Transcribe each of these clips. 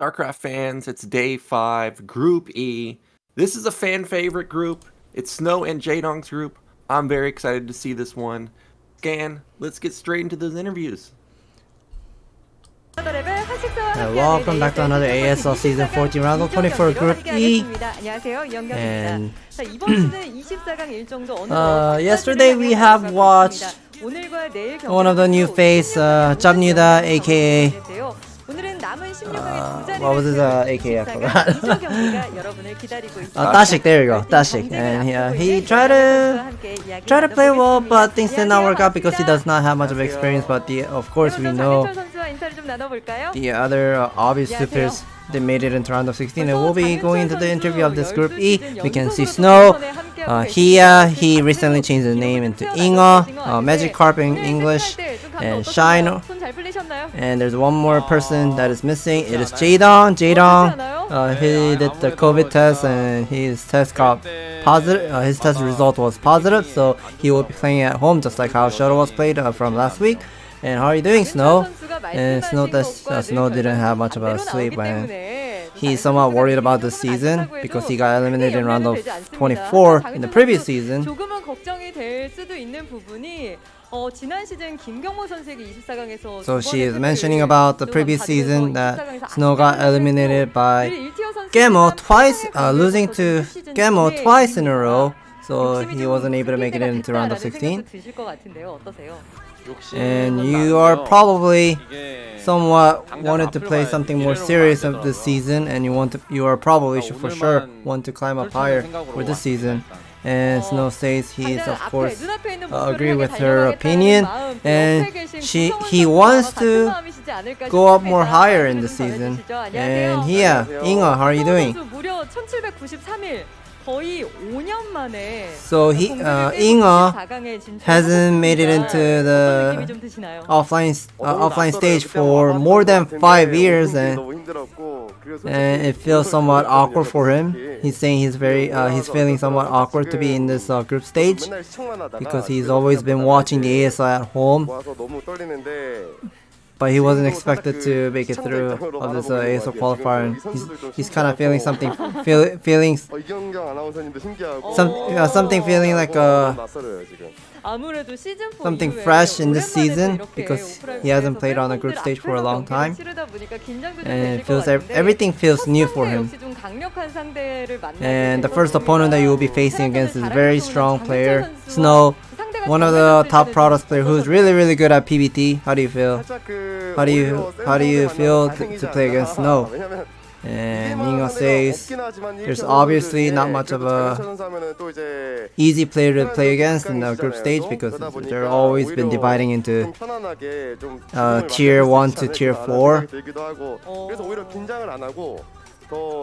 StarCraft fans, it's day 5, Group E. This is a fan favorite group. It's Snow and Jaedong's group. I'm very excited to see this one. Scan, let's get straight into those interviews. Welcome back to another ASL Season 14 Ro.24 Group E. And yesterday we have watched one of the new face, Jamnuda, aka what was his AKA? I forgot. Dashik, there you go, Dashik. And he tried to play well, but things did not work out because he does not have much of experience. But of course we know the other obvious two players, they made it into round of 16, and we'll be going into the interview of this group E. We can see Snow, Hiya, he recently changed his name into Inga, Magikarp in English, and Shine. And there's one more person that is missing. It is Jaedong. He did the COVID test and his test got positive. His test result was positive, so he will be playing at home just like how Shutter was played from last week. And how are you doing, Snow? And Snow didn't have much of a sleep, and he's somewhat worried about this season because he got eliminated in round of 24 in the previous season. So she is mentioning about the previous season that Snow got eliminated by Gemo twice, losing to Gemo twice in a row. So he wasn't able to make it into round of 16. And you are probably somewhat wanted to play something more serious of this season, and you are probably for sure want to climb up higher for this season. And Snow says he's of course agree with her opinion, and he wants to go up more higher in the season. And yeah, Inga, how are you doing? So Inga hasn't made it into the offline stage for more than 5 years, and it feels somewhat awkward for him. He's saying he's feeling somewhat awkward to be in this group stage because he's always been watching the ASL at home, but he wasn't expected to make it through of this ASL qualifier. And he's kind of feeling something like something fresh in this season because he hasn't played on a group stage for a long time, and everything feels new for him. And the first opponent that you will be facing against is a very strong player, Snow, one of the top Protoss players who's really good at PBT. How do you feel? How do you feel to play against Snow? And Inga says there's obviously not much of a easy player to play against in the group stage because they're always been dividing into tier 1 to tier 4.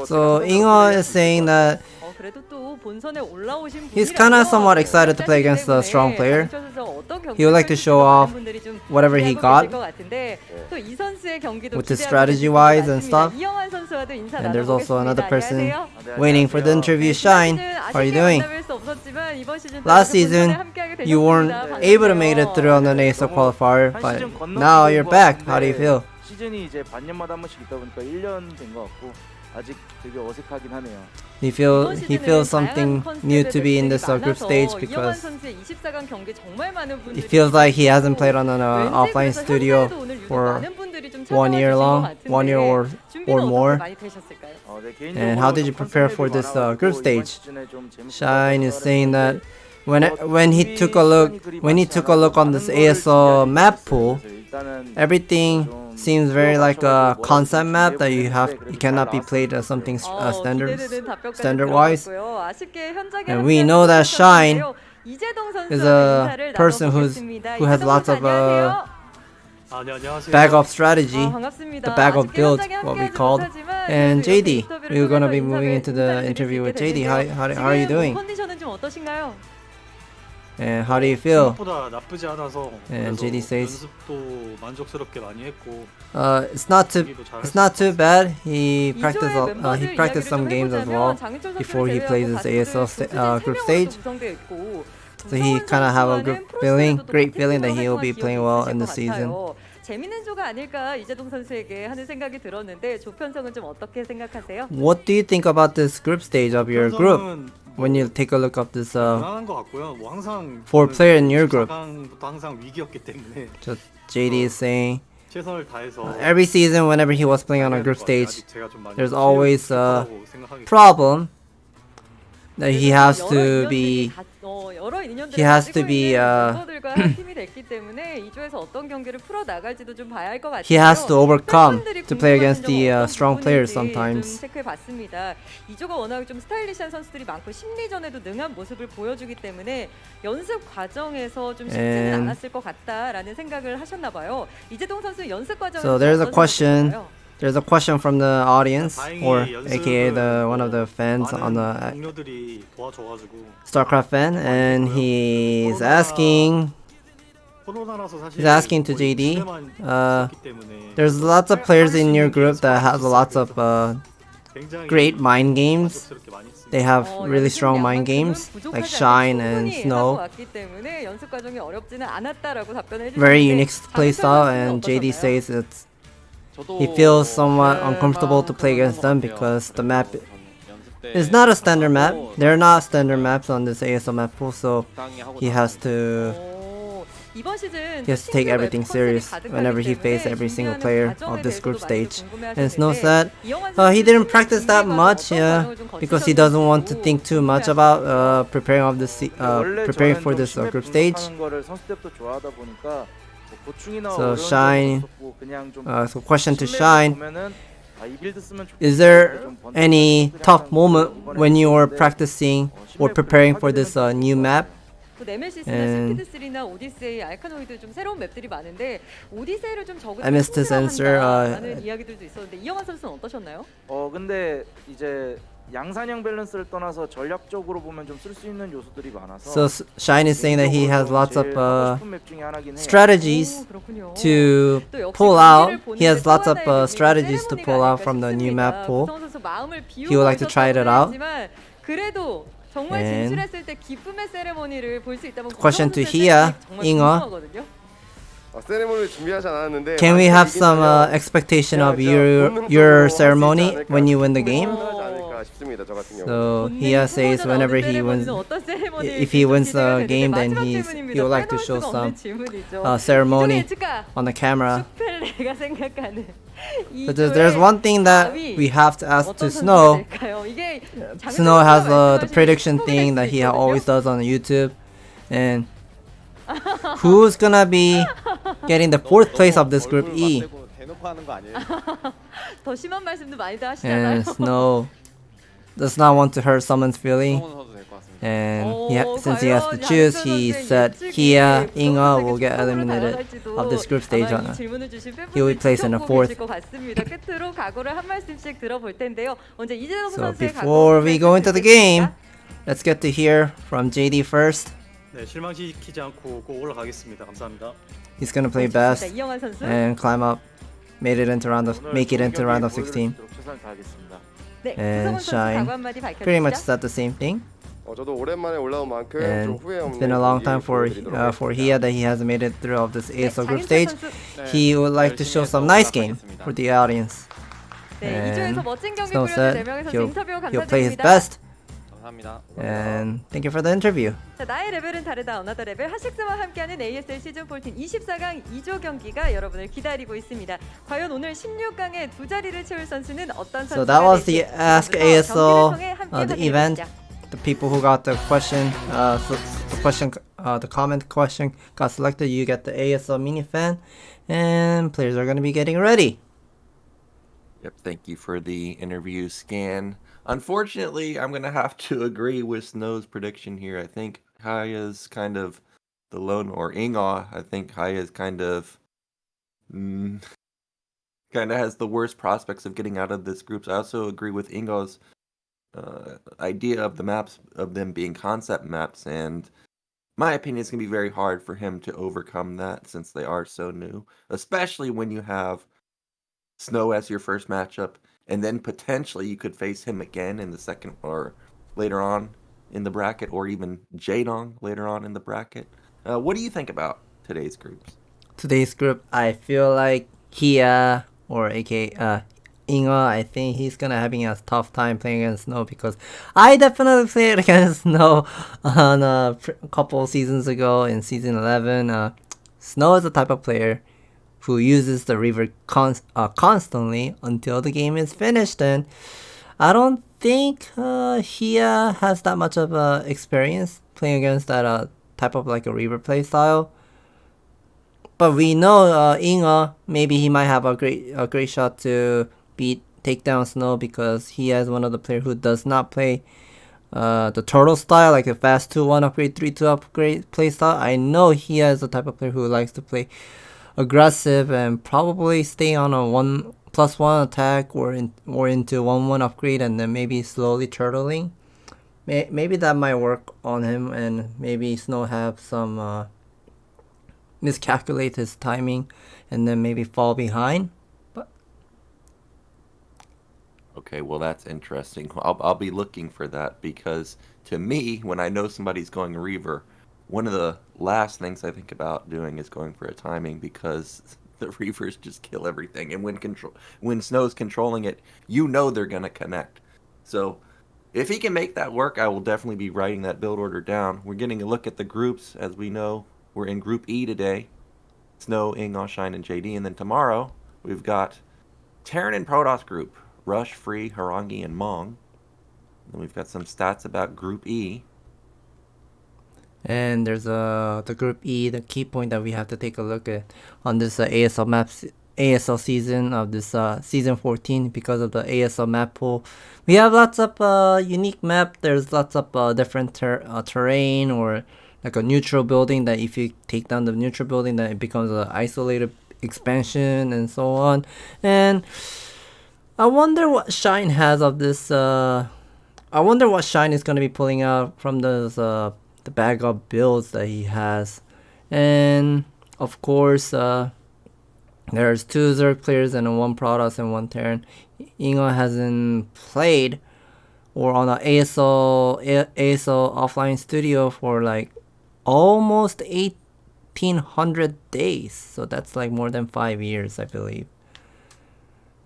So Inga is saying that he's kind of somewhat excited to play against a strong player. He would like to show off whatever he got with his strategy wise and stuff. And there's also another person waiting for the interview, Shine. How are you doing? Last season you weren't able to make it through on the ASL qualifier, but now you're back. How do you feel? He feels something new to be in this group stage because it feels like he hasn't played on an offline studio for 1 year or more. And how did you prepare for this group stage? Shine is saying that when he took a look on this ASL map pool, everything seems very like a concept map that you cannot be played as something standard wise. And we know that Shine is a person who has lots of bag of strategy, the bag of build, what we called. And JD, we're gonna be moving into the interview with JD. How are you doing? And how do you feel? And JD says it's not too bad. He practiced some games as well before he plays his ASL group stage. So he kind of have a great feeling that he will be playing well in the season. 재밌는 조가 아닐까 이재동 선수에게 하는 생각이 들었는데 조편성은 좀 어떻게 생각하세요? What do you think about this group stage of your group? When you take a look at this 무난한 것 같고요. 뭐 항상 4-player in your group. 4강부터 항상 위기였기 때문에 Just JD is saying 최선을 다해서 every season whenever he was playing on a group stage, there's always a problem that he has to be he has to overcome to play against the strong players sometimes. 체크해봤습니다. 이조가 워낙 좀 스타일리시한 선수들이 많고 심리전에도 능한 모습을 보여주기 때문에 연습 과정에서 좀 쉽지는 않았을 것 같다라는 생각을 하셨나봐요. 이재동 선수 연습 과정에서 So there's a question. There's a question from the audience, or aka one of the fans on the StarCraft fan, and he's asking to JD. There's lots of players in your group that have lots of great mind games. They have really strong mind games, like Shine and Snow. Very unique playstyle, and JD says he feels somewhat uncomfortable to play against them because the map is not a standard map. They're not standard maps on this ASL map pool, so he has to take everything serious whenever he faces every single player of this group stage. And Snow said he didn't practice that much, because he doesn't want to think too much about preparing for this group stage. So Shine, so question to Shine, is there any tough moment when you were practicing or preparing for this new map? I missed his answer. 근데 이제 양산형 밸런스를 떠나서 전략적으로 보면 좀 쓸 수 있는 요소들이 많아서. So Shine is saying that he has lots of strategies to pull out. He has lots of strategies to pull out from the new map pool. He would like to try it out. And question to Hiya, Inga. Can we have some expectation of your ceremony when you win the game? So Hiya says whenever he wins, if he wins the game, then he would like to show some ceremony on the camera. But there's one thing that we have to ask to Snow. Snow has the prediction thing that he always does on YouTube, and who's gonna be getting the 4th place of this group E? And Snow does not want to hurt someone's feeling, and since he has to choose, he said Hiya, Inga will get eliminated of this group stage. He will be placed in the 4th. So before we go into the game, let's get to hear from JD first. 네, 실망시키지 않고 꼭 올라가겠습니다. 감사합니다. He's gonna play best and climb up, make it into round of 16. And Shine pretty much said the same thing. And it's been a long time for Hiya that he hasn't made it through of this ASL group stage. He would like to show some nice game for the audience. And Snow said he'll play his best. And thank you for the interview. 자, 나의 레벨은 다르다. 어나더 레벨 하식스와 함께하는 ASL 시즌14 24강 2조 경기가 여러분을 기다리고 있습니다. 과연 오늘 16강에 두 자리를 채울 선수는 어떤 선수가 So that was the 될지 Ask ASL the event. The people who got the question, the comment question got selected. You get the ASL mini fan, and players are going to be getting ready. Yep, thank you for the interview scan. Unfortunately, I'm going to have to agree with Snow's prediction here. I think Haya's kind of the lone, or Inga, I think Haya's kind of has the worst prospects of getting out of this group. So I also agree with Inga's idea of the maps, of them being concept maps, and my opinion, it's going to be very hard for him to overcome that since they are so new, especially when you have Snow as your first matchup, and then potentially you could face him again in the second or later on in the bracket, or even Jaedong later on in the bracket. What do you think about today's groups? today's group, I feel like Hiya or aka Inga, I think he's gonna having a tough time playing against Snow because I definitely played against Snow on a couple seasons ago in season 11. Snow is the type of player who uses the Reaver constantly until the game is finished, and I don't think Hiya has that much of experience playing against that type of like a Reaver play style. But we know Inga, maybe he might have a great shot to take down Snow because he has one of the players who does not play the turtle style, like a fast 2-1 upgrade, 3-2 upgrade play style. I know he has the type of player who likes to play aggressive and probably stay on a 1+1 attack or into 1-1 upgrade and then maybe slowly turtling. Maybe that might work on him, and maybe Snow have some miscalculate his timing and then maybe fall behind. But okay, well that's interesting. I'll be looking for that because to me, when I know somebody's going Reaver, one of the last things I think about doing is going for a timing because the Reavers just kill everything, and when Snow's controlling it, you know they're gonna connect. So if he can make that work, I will definitely be writing that build order down. We're getting a look at the groups. As we know, we're in Group E today. Snow, Inga, Shine, and JD. And then tomorrow, we've got Terran and Protoss group. Rush, Free, Harangi, and Mong. Then we've got some stats about Group E. and there's the Group E, the key point that we have to take a look at on this ASL maps. ASL season of this season 14 because of the ASL map pool. We have lots of unique map. There's lots of different terrain or like a neutral building that if you take down the neutral building then it becomes an isolated expansion and so on. And I wonder what Shine has of this. I wonder what Shine is going to be pulling out from those the bag of builds that he has. And of course there's 2 Zerg players and 1 Protoss and 1 Terran. Inga hasn't played or on an ASL offline studio for like almost 1800 days. So that's like more than 5 years, I believe.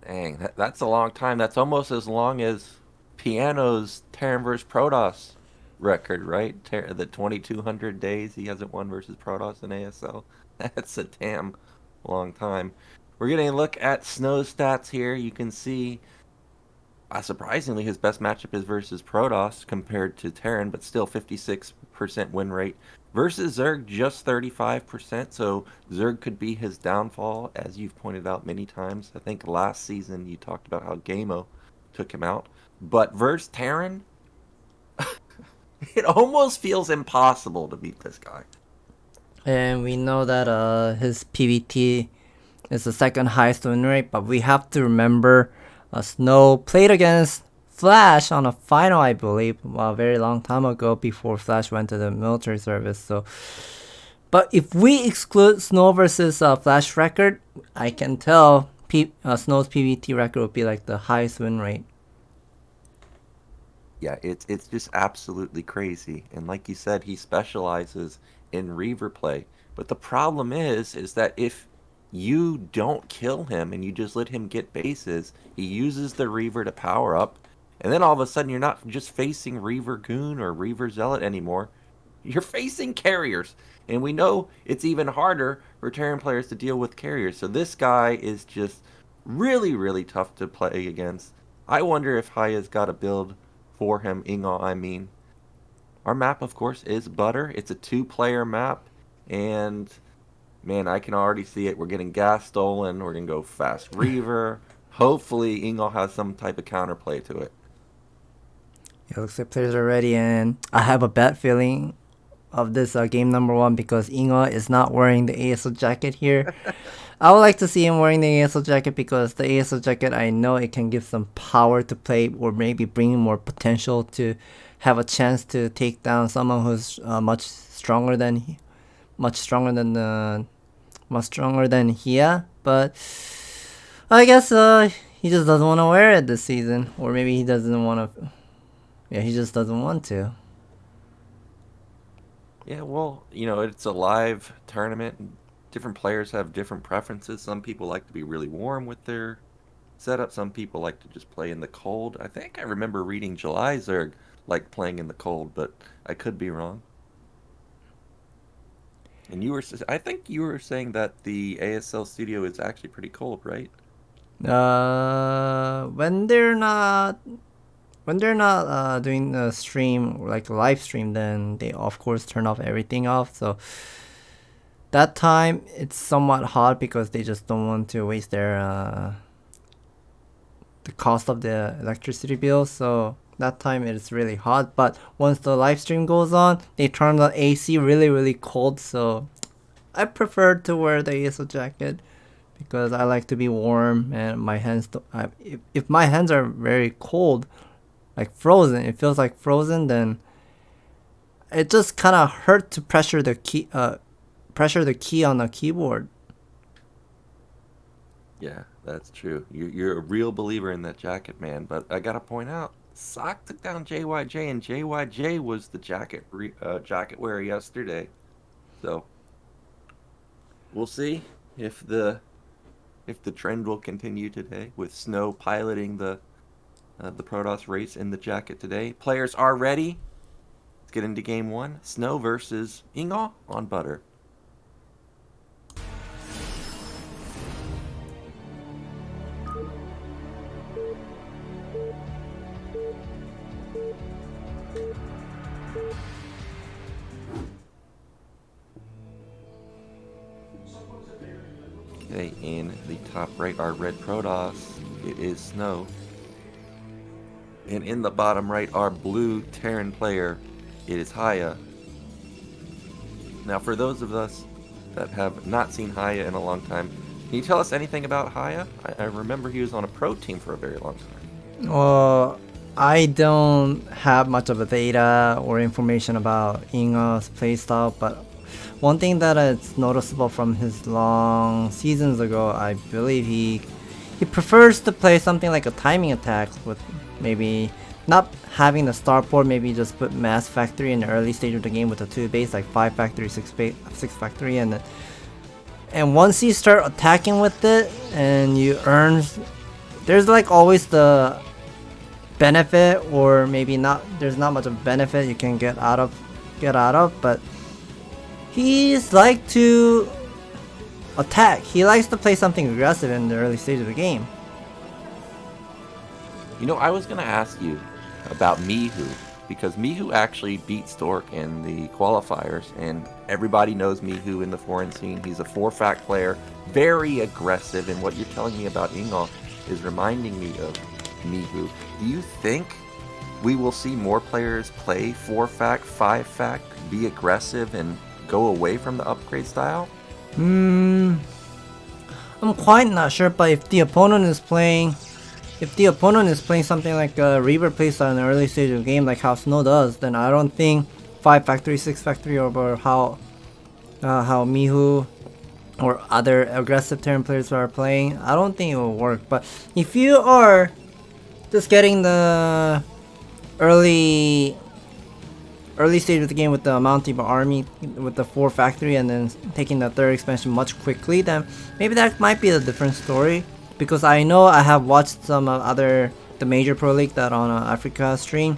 Dang, that's a long time. That's almost as long as Piano's Terran vs. Protoss record, right? The 2200 days he hasn't won versus Protoss in ASL. That's a damn long time. We're getting a look at Snow's stats here. You can see, surprisingly, his best matchup is versus Protoss compared to Terran, but still 56% win rate. Versus Zerg, just 35%, so Zerg could be his downfall, as you've pointed out many times. I think last season you talked about how Gamo took him out. But versus Terran, it almost feels impossible to beat this guy. And we know that his PVT is the second highest win rate, but we have to remember Snow played against Flash on a final, I believe, a very long time ago before Flash went to the military service. So, but if we exclude Snow versus Flash record, I can tell Snow's PVT record would be like the highest win rate. Yeah, it's just absolutely crazy. And like you said, he specializes in Reaver play. But the problem is that if you don't kill him and you just let him get bases, he uses the Reaver to power up, and then all of a sudden you're not just facing Reaver Goon or Reaver Zealot anymore. You're facing carriers. And we know it's even harder for Terran players to deal with carriers. So this guy is just really, really tough to play against. I wonder if Haya's got a build for him, Inga, I mean. Our map, of course, is Butter. It's a 2-player map, and man, I can already see it. We're getting gas stolen. We're going to go fast Reaver. Hopefully, Inga has some type of counterplay to it. It looks like players are ready, and I have a bad feeling of this game number 1 because Inga is not wearing the ASL jacket here. I would like to see him wearing the ASL jacket because the ASL jacket, I know it can give some power to play or maybe bring more potential to have a chance to take down someone who's much stronger than Hiya. But I guess he just doesn't want to wear it this season, or maybe he doesn't want to. Yeah, he just doesn't want to. Yeah, well, it's a live tournament. different players have different preferences. Some people like to be really warm with their setup. Some people like to just play in the cold. I think I remember reading July Zerg like playing in the cold, but I could be wrong. And I think you were saying that the ASL studio is actually pretty cold, right? When they're not doing a stream, like a live stream, then they of course turn off everything off. So that time it's somewhat hot because they just don't want to waste their the cost of the electricity bill. So that time it's really hot. But once the live stream goes on, they turn the AC really cold. So I prefer to wear the ASL jacket because I like to be warm, and my hands if my hands are very cold, like frozen, it feels like frozen, then it just kind of hurt to pressure the key on the keyboard. Yeah, that's true. You're a real believer in that jacket, man. But I gotta point out, Sock took down JYJ, and JYJ was the jacket wearer yesterday. So we'll see if the trend will continue today with Snow piloting the Protoss race in the jacket today. Players are ready. Let's get into game one. Snow versus Ingo on Butter. Okay, in the top right are red Protoss. It is Snow. And in the bottom right are blue Terran player. It is Haya. Now, for those of us that have not seen Haya in a long time, can you tell us anything about Haya? I remember he was on a pro team for a very long time. Well, I don't have much of a data or information about Inga's playstyle, but one thing that is noticeable from his long seasons ago, I believe he prefers to play something like a timing attack with maybe not having the starport, maybe just put mass factory in the early stage of the game with a 2 base, like 5 factory, 6 factory, and once you start attacking with it and you earn, there's like always the benefit, or maybe not, there's not much of benefit you can get out of, but he's like to attack. He likes to play something aggressive in the early stage of the game. You know, I was going to ask you about Mihu, because Mihu actually beat Stork in the qualifiers, and everybody knows Mihu in the foreign scene. He's a 4-fact player, very aggressive, and what you're telling me about Ingol is reminding me of Mihu. Do you think we will see more players play 4-fact, 5-fact, be aggressive, and go away from the upgrade style? I'm quite not sure, but if the opponent is playing something like a Reaver playstyle in the early stage of the game, like how Snow does, then I don't think 5 factory, 6 factory, or how Mihu or other aggressive Terran players are playing, I don't think it will work. But if you are just getting the early stage of the game with the mounting army with the 4 factory and then taking the 3rd expansion much quickly, then maybe that might be a different story. Because I know I have watched some the major pro league that on Africa stream.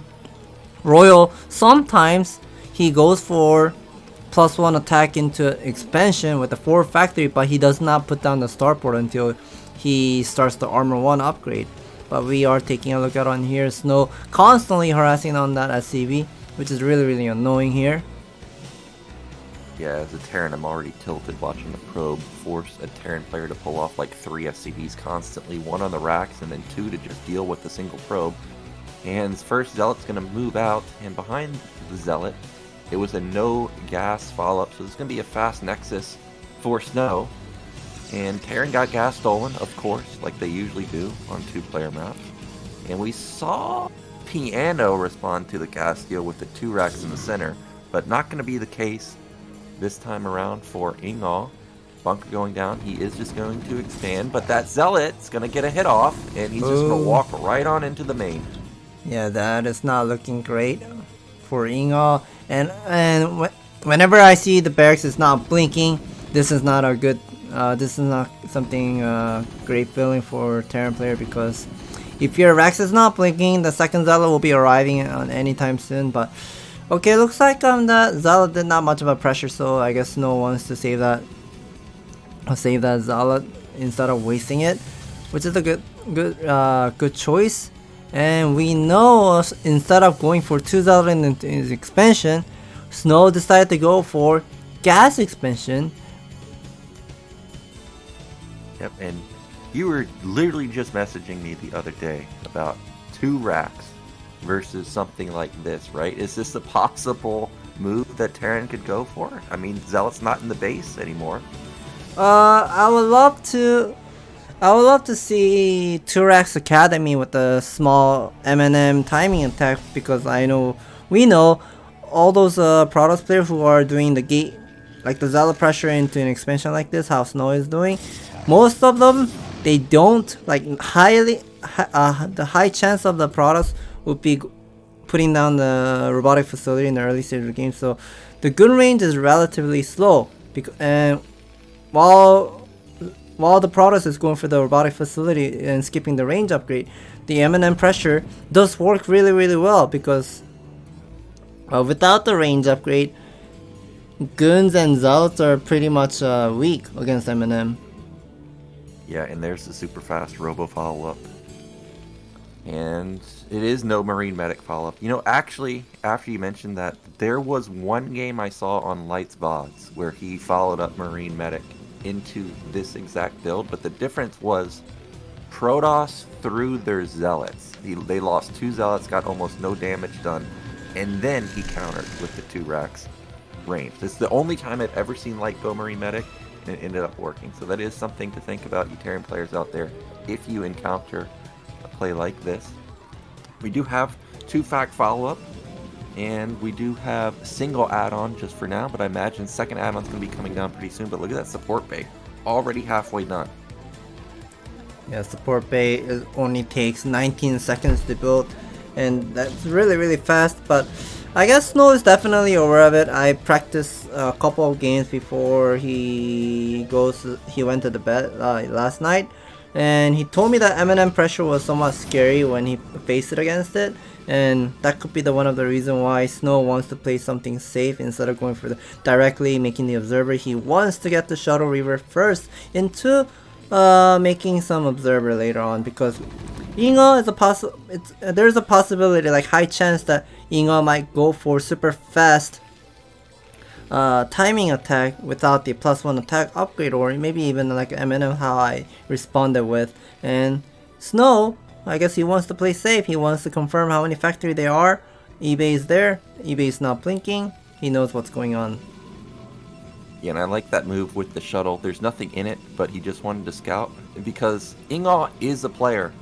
Royal, sometimes he goes for +1 attack into expansion with the 4 factory, but he does not put down the starport until he starts the armor 1 upgrade. But we are taking a look at on here, Snow constantly harassing on that SCV, which is really annoying here. Yeah, as a Terran, I'm already tilted watching the probe force a Terran player to pull off like 3 SCVs constantly, 1 on the racks and then 2 to just deal with the single probe. And his first Zealot's going to move out, and behind the Zealot, it was a no gas follow-up, so this is going to be a fast Nexus for Snow. And Terran got gas stolen, of course, like they usually do on 2-player maps. And we saw Piano respond to the gas steal with the 2 racks in the center, but not going to be the case this time around for Ingol. Bunker going down, he is just going to expand, but that Zealot's going to get a hit off, and he's just going to walk right on into the main. Yeah, that is not looking great for Ingol. And whenever I see the barracks is not blinking, this is not a good, this is not something great feeling for Terran player, because if your Rex is not blinking, the second Zealot will be arriving on anytime soon. But okay, looks like that Zealot did not much of a pressure, so I guess Snow wants to save that Zealot instead of wasting it, which is a good choice. And we know instead of going for 2 Zealot in his expansion, Snow decided to go for gas expansion. Yep, and you were literally just messaging me the other day about 2 racks versus something like this, right? Is this a possible move that Terran could go for? I mean, Zealot's not in the base anymore. I would love to see 2 racks Academy with a small M&M timing attack, because we know all those Protoss players who are doing the gate, like the Zealot pressure into an expansion like this, how Snow is doing. Most of them, they don't, like, the high chance of the Protoss would be putting down the robotic facility in the early stage of the game. So the gun range is relatively slow, and while the Protoss is going for the robotic facility and skipping the range upgrade, the M&M pressure does work really, really well, because without the range upgrade, Guns and Zealots are pretty much weak against M&M. Yeah, and there's the super fast robo follow-up. And it is no Marine Medic follow-up. You know, actually, after you mentioned that, there was one game I saw on Lights VODs where he followed up Marine Medic into this exact build, but the difference was Protoss threw their Zealots. They lost 2 Zealots, got almost no damage done, and then he countered with the 2 racks range. This is the only time I've ever seen Light go Marine Medic, and it ended up working. So that is something to think about, you Terran players out there, if you encounter a play like this. We do have 2 fact follow-up, and we do have single add-on just for now, but I imagine second add-on's going to be coming down pretty soon. But look at that support bay, already halfway done. Yeah, support bay only takes 19 seconds to build, and that's really, really fast. But I guess Snow is definitely aware of it. I practiced a couple of games before he went to the bed last night, and he told me that M&M pressure was somewhat scary when he faced it against it, and that could be one of the reasons why Snow wants to play something safe instead of going for directly making the observer. He wants to get the shuttle reaver first into making some observer later on, because Ingo is there's a possibility, like high chance, that Ingo might go for super fast timing attack without the +1 attack upgrade, or maybe even like M&M how I responded with. And Snow, I guess he wants to play safe. He wants to confirm how many factory there are. eBay is there. eBay is not blinking. He knows what's going on. Yeah, and I like that move with the shuttle. There's nothing in it, but he just wanted to scout, because Ingo is a player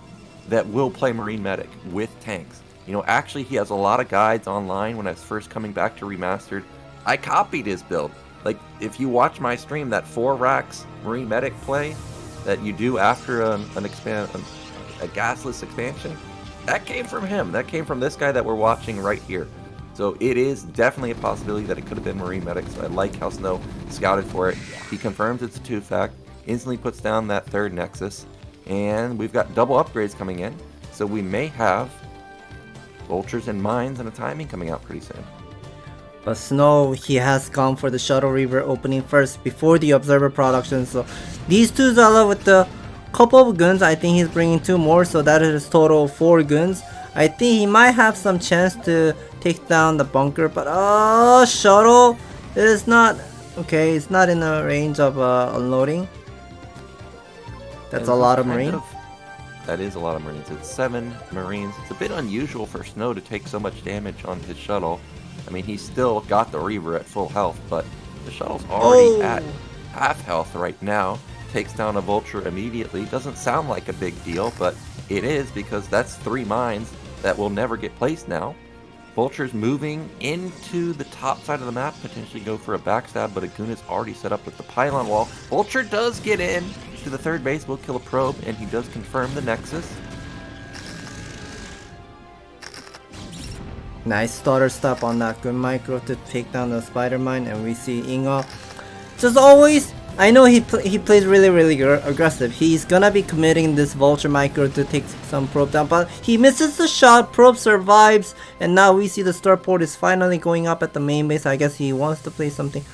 that will play Marine Medic with tanks. You know, actually he has a lot of guides online. When I was first coming back to Remastered, I copied his build. Like, if you watch my stream, that 4 racks Marine Medic play that you do after a gasless expansion, that came from him. That came from this guy that we're watching right here. So it is definitely a possibility that it could have been Marine Medic. So I like how Snow scouted for it. He confirms it's a 2-fact, instantly puts down that 3rd Nexus, and we've got double upgrades coming in. So we may have vultures and mines and a timing coming out pretty soon. But Snow, he has gone for the shuttle reaver opening first before the observer production. So these 2 Zala with the couple of guns, I think he's bringing 2 more, so that is total 4 guns. I think he might have some chance to take down the bunker, but shuttle is not okay. It's not in the range of unloading. That's a lot of Marines. That is a lot of Marines. It's 7 Marines. It's a bit unusual for Snow to take so much damage on his shuttle. I mean, he's still got the Reaver at full health, but the shuttle's already at half health right now. Takes down a Vulture immediately. Doesn't sound like a big deal, but it is, because that's 3 mines that will never get placed now. Vulture's moving into the top side of the map, potentially go for a backstab, but a goon is already set up with the pylon wall. Vulture does get in to the 3rd base, will kill a probe, and he does confirm the Nexus. Nice starter stop on that good micro to take down the spider mine, and we see Ingo just always I know he plays really aggressive. He's gonna be committing this vulture micro to take some probe down, but he misses the shot. Probe survives, and now we see the starport is finally going up at the main base. I guess he wants to play something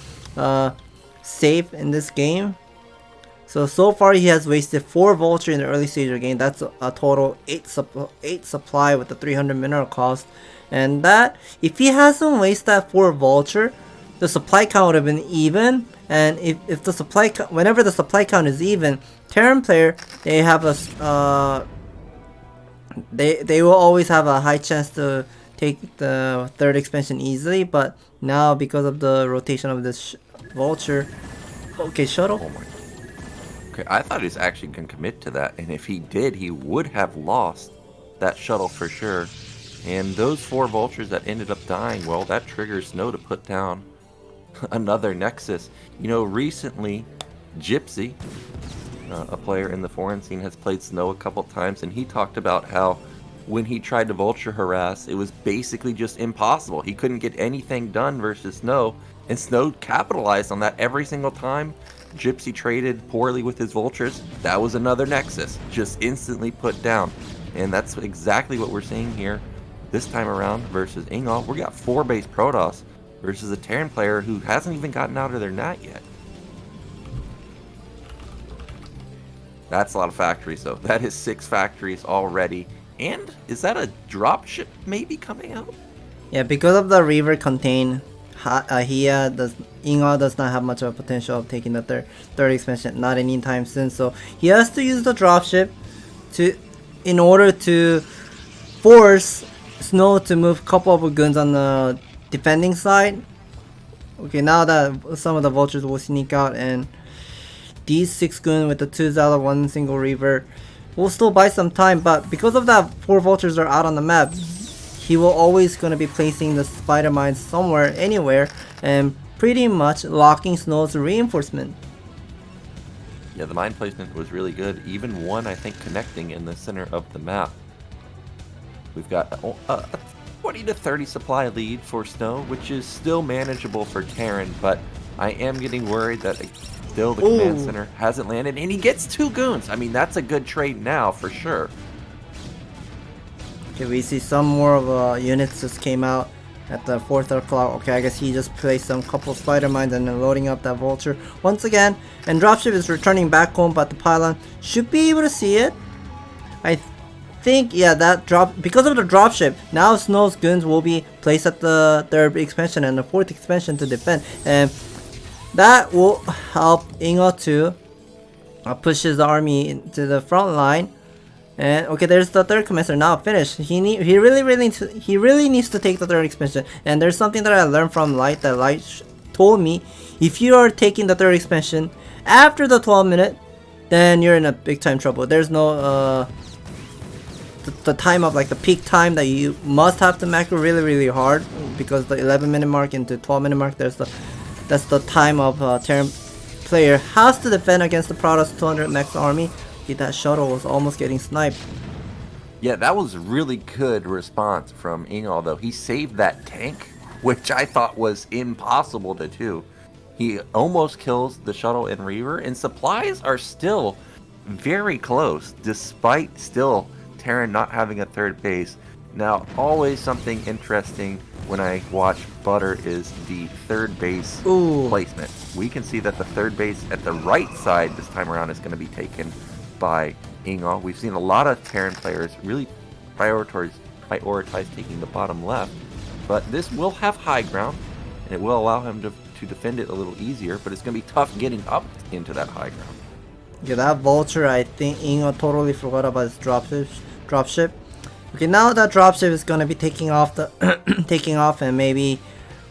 safe in this game. So far he has wasted 4 vulture in the early stage of the game. That's a total 8 supply with the 300 mineral cost, and that if he hasn't wasted that 4 vulture, the supply count would have been even. And if the supply whenever the supply count is even, Terran player, they have a they will always have a high chance to take the 3rd expansion easily. But now because of the rotation of this vulture, okay, shuttle. Oh my. Okay, I thought he's actually gonna commit to that, and if he did, he would have lost that shuttle for sure. And those 4 vultures that ended up dying, well, that triggers Snow to put down another Nexus. You know, recently, Gypsy, a player in the foreign scene, has played Snow a couple times, and he talked about how when he tried to vulture harass, it was basically just impossible. He couldn't get anything done versus Snow, and Snow capitalized on that every single time. Gypsy traded poorly with his vultures. That was another Nexus, just instantly put down. And that's exactly what we're seeing here this time around versus Ingol. We got 4 base Protoss versus a Terran player who hasn't even gotten out of their nat yet. That's a lot of factories though. That is 6 factories already. And is that a dropship maybe coming out? Yeah, because of the Reaver contain, Hiya Ingol does not have much of a potential of taking the third expansion, not anytime soon. So he has to use the dropship in order to force Snow to move a couple of guns on the defending side. Okay, now that some of the vultures will sneak out, and these 6 gun with the 2 Zala, 1 single Reaver will still buy some time. But because of that 4 vultures are out on the map, he will always gonna be placing the spider mines somewhere, anywhere, and pretty much locking Snow's reinforcement. Yeah, the mine placement was really good. Even one, I think, connecting in the center of the map. We've got a 20 to 30 supply lead for Snow, which is still manageable for Terran, but I am getting worried that still the command center hasn't landed, and he gets 2 goons. I mean, that's a good trade now for sure. Okay, we see some more of units just came out at the 4th o'clock. Okay, I guess he just placed some couple spider mines and then loading up that vulture once again. And dropship is returning back home, but the pylon should be able to see it. I think, yeah, that drop, because of the dropship, now Snow's guns will be placed at the 3rd expansion and the 4th expansion to defend, and that will help Ingol to push his army into the front line. And okay, there's the 3rd commencer now finished. He really needs to take the 3rd expansion. And there's something that I learned from Light, that Light told me: if you are taking the 3rd expansion after the 12 minute, then you're in a big time trouble. There's no the time of, like, the peak time that you must have to macro really hard, because the 11-minute mark into 12-minute mark, that's the time of Terran player has to defend against the Protoss 200 max army. Okay, that shuttle was almost getting sniped. Yeah, that was a really good response from Ingol, though. He saved that tank, which I thought was impossible to do. He almost kills the shuttle and Reaver, and supplies are still very close, despite still Terran not having a 3rd base. Now, always something interesting when I watch Butter is the 3rd base placement. We can see that the 3rd base at the right side this time around is going to be taken by Ingol. We've seen a lot of Terran players really prioritize taking the bottom left, but this will have high ground, and it will allow him to defend it a little easier, but it's going to be tough getting up into that high ground. Yeah, that vulture, I think Ingol totally forgot about his dropship. Okay, now that dropship is gonna be taking off and maybe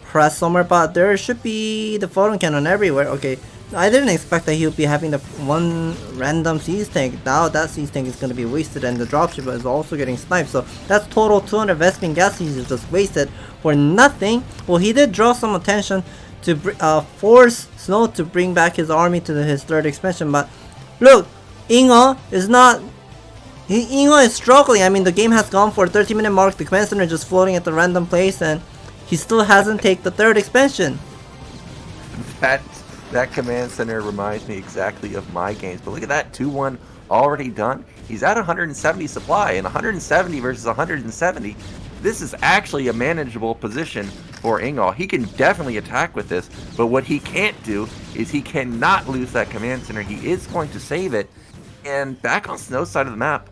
press somewhere, but there should be the photon cannon everywhere. Okay, I didn't expect that he would be having the one random siege tank. Now that siege tank is gonna be wasted, and the dropship is also getting sniped. So that's total 200 Vespene gas he's just wasted for nothing. Well, he did draw some attention to force Snow to bring back his army to his 3rd expansion, but look, Ingol is not. Ingol is struggling. I mean, the game has gone for a 30-minute mark. The command center is just floating at the random place, and he still hasn't taken the 3rd expansion. That That command center reminds me exactly of my games. But look at that, 2-1 already done. He's at 170 supply, and 170 versus 170. This is actually a manageable position for Ingall. He can definitely attack with this, but what he can't do is he cannot lose that command center. He is going to save it. And back on Snow's side of the map,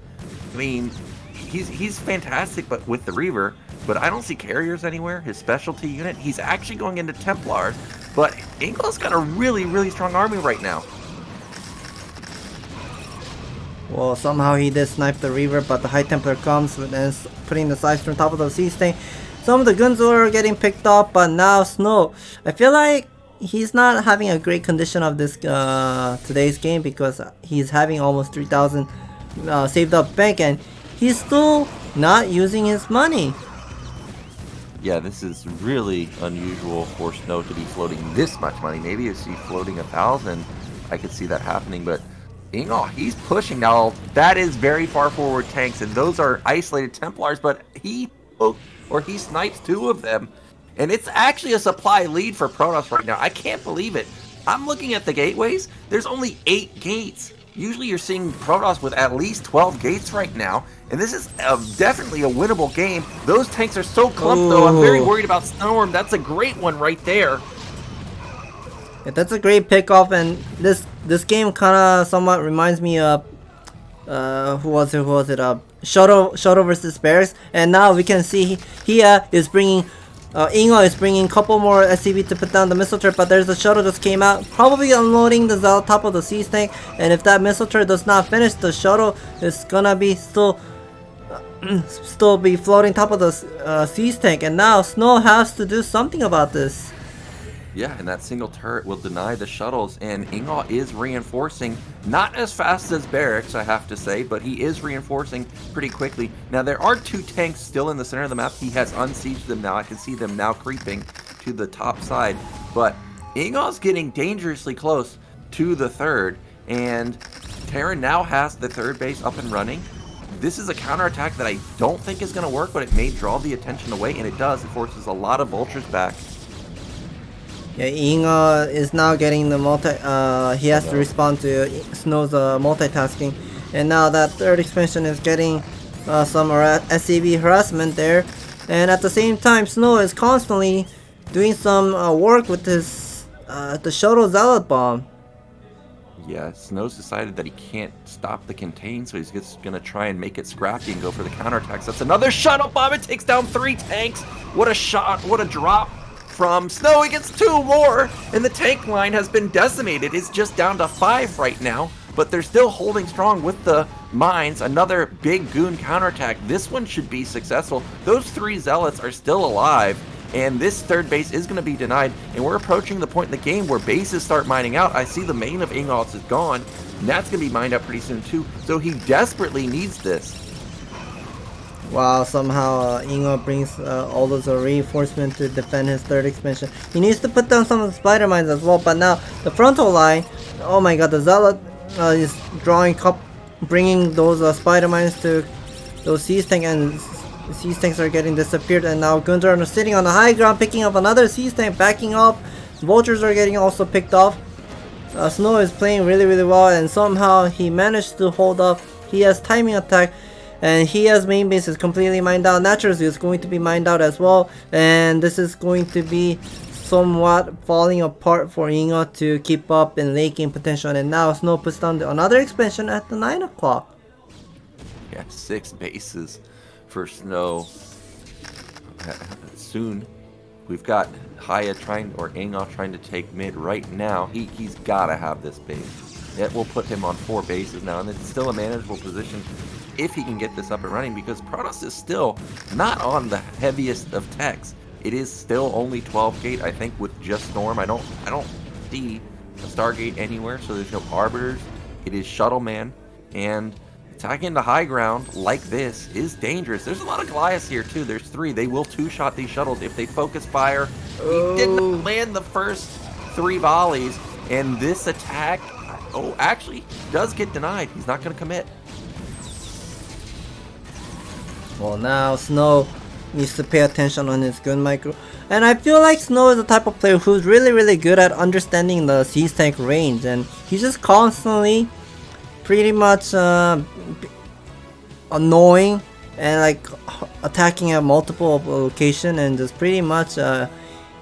I mean, he's fantastic, but with the Reaver, but I don't see carriers anywhere. His specialty unit, he's actually going into Templars, but Ingall's got a really, really strong army right now. Well, somehow he did snipe the Reaver, but the High Templar comes and is putting the sights on top of the sea stain. Some of the guns are getting picked up, but now Snow, I feel like he's not having a great condition of this today's game, because he's having almost 3,000 saved up bank, and he's still not using his money. Yeah, this is really unusual for Snow to be floating this much money. Maybe if he's floating 1,000, I could see that happening, but Ingall, he's pushing now. That is very far forward tanks, and those are isolated Templars, but he snipes 2 of them, and it's actually a supply lead for Protoss right now. I can't believe it. I'm looking at the gateways. There's only 8 gates. Usually you're seeing Protoss with at least 12 gates right now, and this is definitely a winnable game. Those tanks are so clumped, though. I'm very worried about Storm. That's a great one right there. Yeah, that's a great pickoff, and this game kind of somewhat reminds me of who was it? Shuttle versus Bears, and now we can see Hiya is bringing. Ingall is bringing a couple more SCV to put down the missile turret, but there's a shuttle just came out, probably unloading the top of the sea tank, and if that missile turret does not finish, the shuttle is gonna be still be floating top of the sea tank, and now Snow has to do something about this. Yeah, and that single turret will deny the shuttles, and Ingall is reinforcing, not as fast as Barracks, I have to say, but he is reinforcing pretty quickly. Now, there are 2 tanks still in the center of the map. He has unsieged them now. I can see them now creeping to the top side, but Ingall's getting dangerously close to the 3rd, and Terran now has the 3rd base up and running. This is a counterattack that I don't think is going to work, but it may draw the attention away, and it does. It forces a lot of vultures back. Yeah, Ingall is now getting the he has to respond to Snow's multitasking, and now that 3rd expansion is getting some SCV harassment there, and at the same time Snow is constantly doing some work with his the shuttle zealot bomb. Yeah, Snow's decided that he can't stop the contain, so he's just gonna try and make it scrappy and go for the counterattacks. That's another shuttle bomb. It takes down 3 tanks. What a shot! What a drop from Snow. He gets 2 more, and the tank line has been decimated. It's just down to 5 right now, but they're still holding strong with the mines. Another big goon counterattack. This one should be successful. Those 3 zealots are still alive, and this 3rd base is going to be denied, and we're approaching the point in the game where bases start mining out. I see the main of Ingall's is gone, and that's going to be mined out pretty soon too, so he desperately needs this. Wow, somehow Ingall brings all those reinforcements to defend his 3rd expansion. He needs to put down some of the spider mines as well, but now the frontal line, oh my god, the zealot is bringing those spider mines to those sea tanks, and sea tanks are getting disappeared, and now guns are sitting on the high ground picking up another sea tank, backing up. Vultures are getting also picked off. Snow is playing really, really well, and somehow he managed to hold up. He has timing attack, and Hiya's main base is completely mined out. Natural Zoo is going to be mined out as well, and this is going to be somewhat falling apart for Ingall to keep up in late game potential, and now Snow puts down another expansion at the 9 o'clock. Yeah, 6 bases for Snow. Soon we've got Haya Ingall trying to take mid right now. He's gotta have this base. It will put him on 4 bases now, and it's still a manageable position if he can get this up and running, because Protoss is still not on the heaviest of techs. It is still only 12 gate, I think, with just Storm. I don't see a Stargate anywhere, so there's no Arbiters. It is Shuttle Man, and attacking the high ground like this is dangerous. There's a lot of Goliaths here too. There's 3. They will 2-shot these shuttles if they focus fire. He did not land the first 3 volleys, and this attack, actually does get denied. He's not going to commit. Well, now Snow needs to pay attention on his gun micro. And I feel like Snow is the type of player who's really good at understanding the siege tank range, and he's just constantly pretty much annoying and like attacking at multiple location, and just pretty much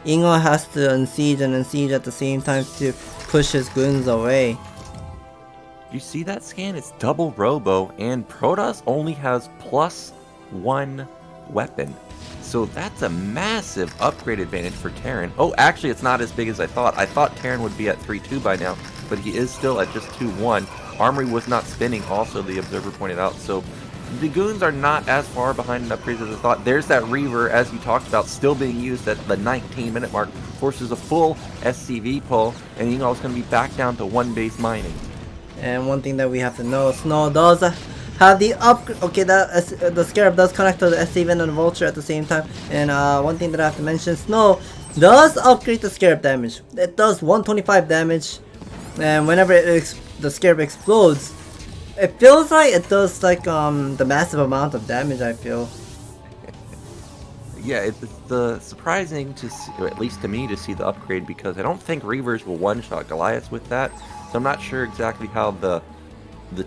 Ingo has to unsiege and unsiege at the same time to push his goons away. You see that scan? It's double robo, and Protoss only has +1 weapon. So that's a massive upgrade advantage for Terran. Oh, actually, it's not as big as I thought. I thought Terran would be at 3-2 by now, but he is still at just 2-1. Armory was not spinning, also, the observer pointed out. So the goons are not as far behind in upgrades as I thought. There's that Reaver, as you talked about, still being used at the 19-minute mark. Forces a full SCV pull, and Ingol's going to be back down to one base mining. And one thing that we have to know, Snow does have the okay, the Scarab does connect to the SC and the Vulture at the same time. And one thing that I have to mention, Snow does upgrade the Scarab damage. It does 125 damage, and whenever the Scarab explodes, it feels like it does like the massive amount of damage, I feel. Yeah, it's surprising to see, or at least to me, to see the upgrade, because I don't think Reavers will one-shot Goliaths with that. So I'm not sure exactly how the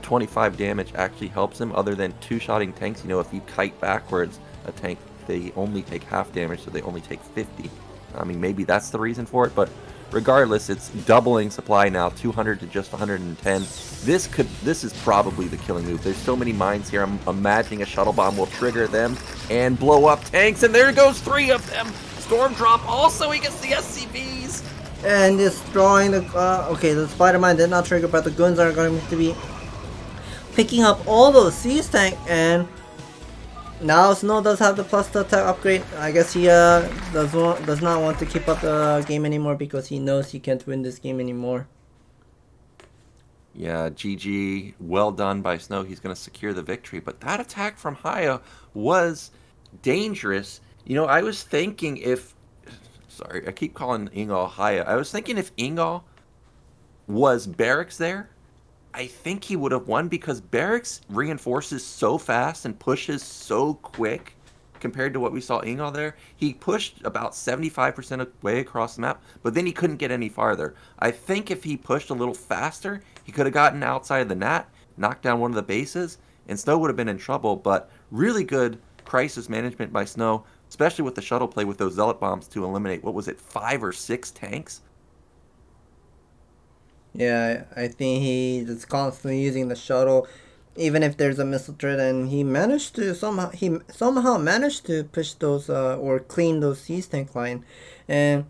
25 damage actually helps him, other than two-shotting tanks. You know, if you kite backwards a tank, they only take half damage, so they only take 50. I mean, maybe that's the reason for it, but regardless, it's doubling supply now, 200 to just 110. This is probably the killing move. There's so many mines here. I'm imagining a shuttle bomb will trigger them and blow up tanks, and there goes 3 of them. Storm drop also, he gets the SCVs. And destroying the okay, the Spider-Man did not trigger, but the guns are going to be picking up all those siege tank, and now Snow does have the plus to attack upgrade. I guess he does not want to keep up the game anymore, because he knows he can't win this game anymore. Yeah, GG, well done by Snow. He's going to secure the victory. But that attack from Haya was dangerous. You know, I was thinking if... Sorry, I keep calling Ingol Haya. I was thinking if Ingol was Barracks there, I think he would have won, because Barracks reinforces so fast and pushes so quick compared to what we saw Ingol there. He pushed about 75% of the way across the map, but then he couldn't get any farther. I think if he pushed a little faster, he could have gotten outside of the NAT, knocked down one of the bases, and Snow would have been in trouble. But really good crisis management by Snow, especially with the shuttle play with those Zealot bombs to eliminate, what was it, 5 or 6 tanks? Yeah, I think he is constantly using the shuttle, even if there's a missile threat, and he managed to somehow managed to push those or clean those siege tank line. And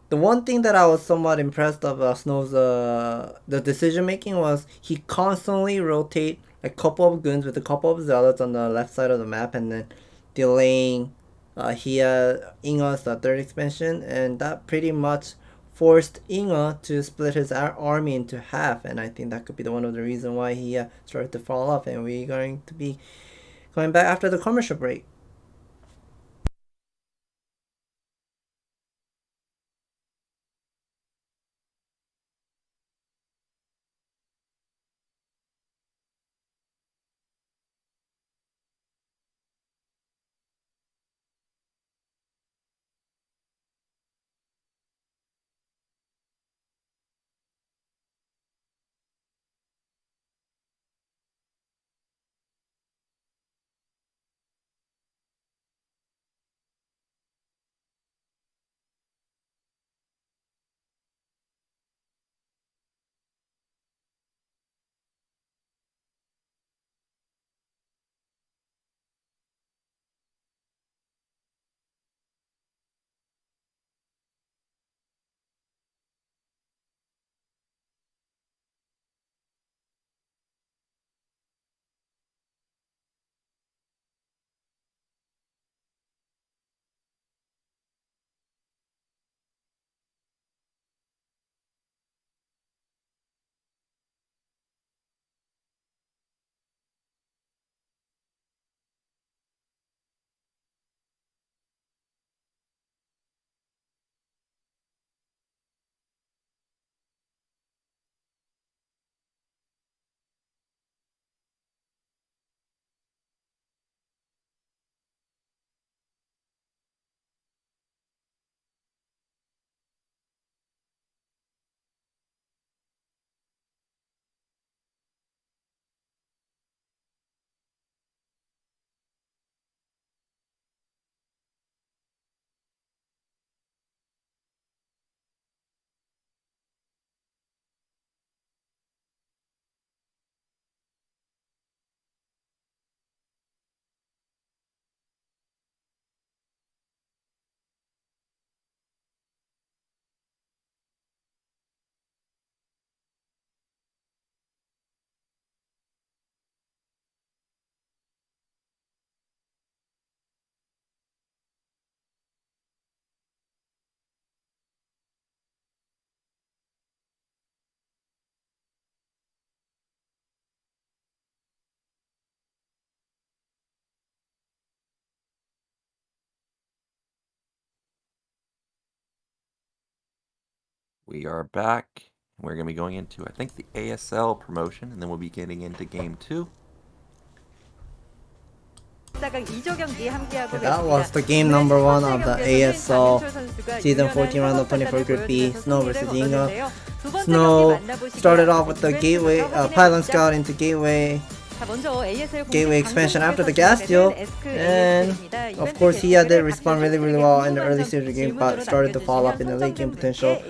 the one thing that I was somewhat impressed of Snow's the decision making was he constantly rotate a couple of goons with a couple of zealots on the left side of the map, and then delaying Hiya Inga's third expansion, and that pretty much forced Inga to split his army into half. And I think that could be one of the reasons why he started to fall off, and we're going to be going back after the commercial break. We are back. We're going to be going into, I think, the ASL promotion, and then we'll be getting into Game 2. That was the game number 1 of the ASL Season 14 Round of 24 Group B, Snow versus Inga. Snow started off with the Gateway, Pylon Scout into Gateway expansion after the gas deal, and of course Hiya did respond really well in the early stage of the game, but started to fall off in the late game potential.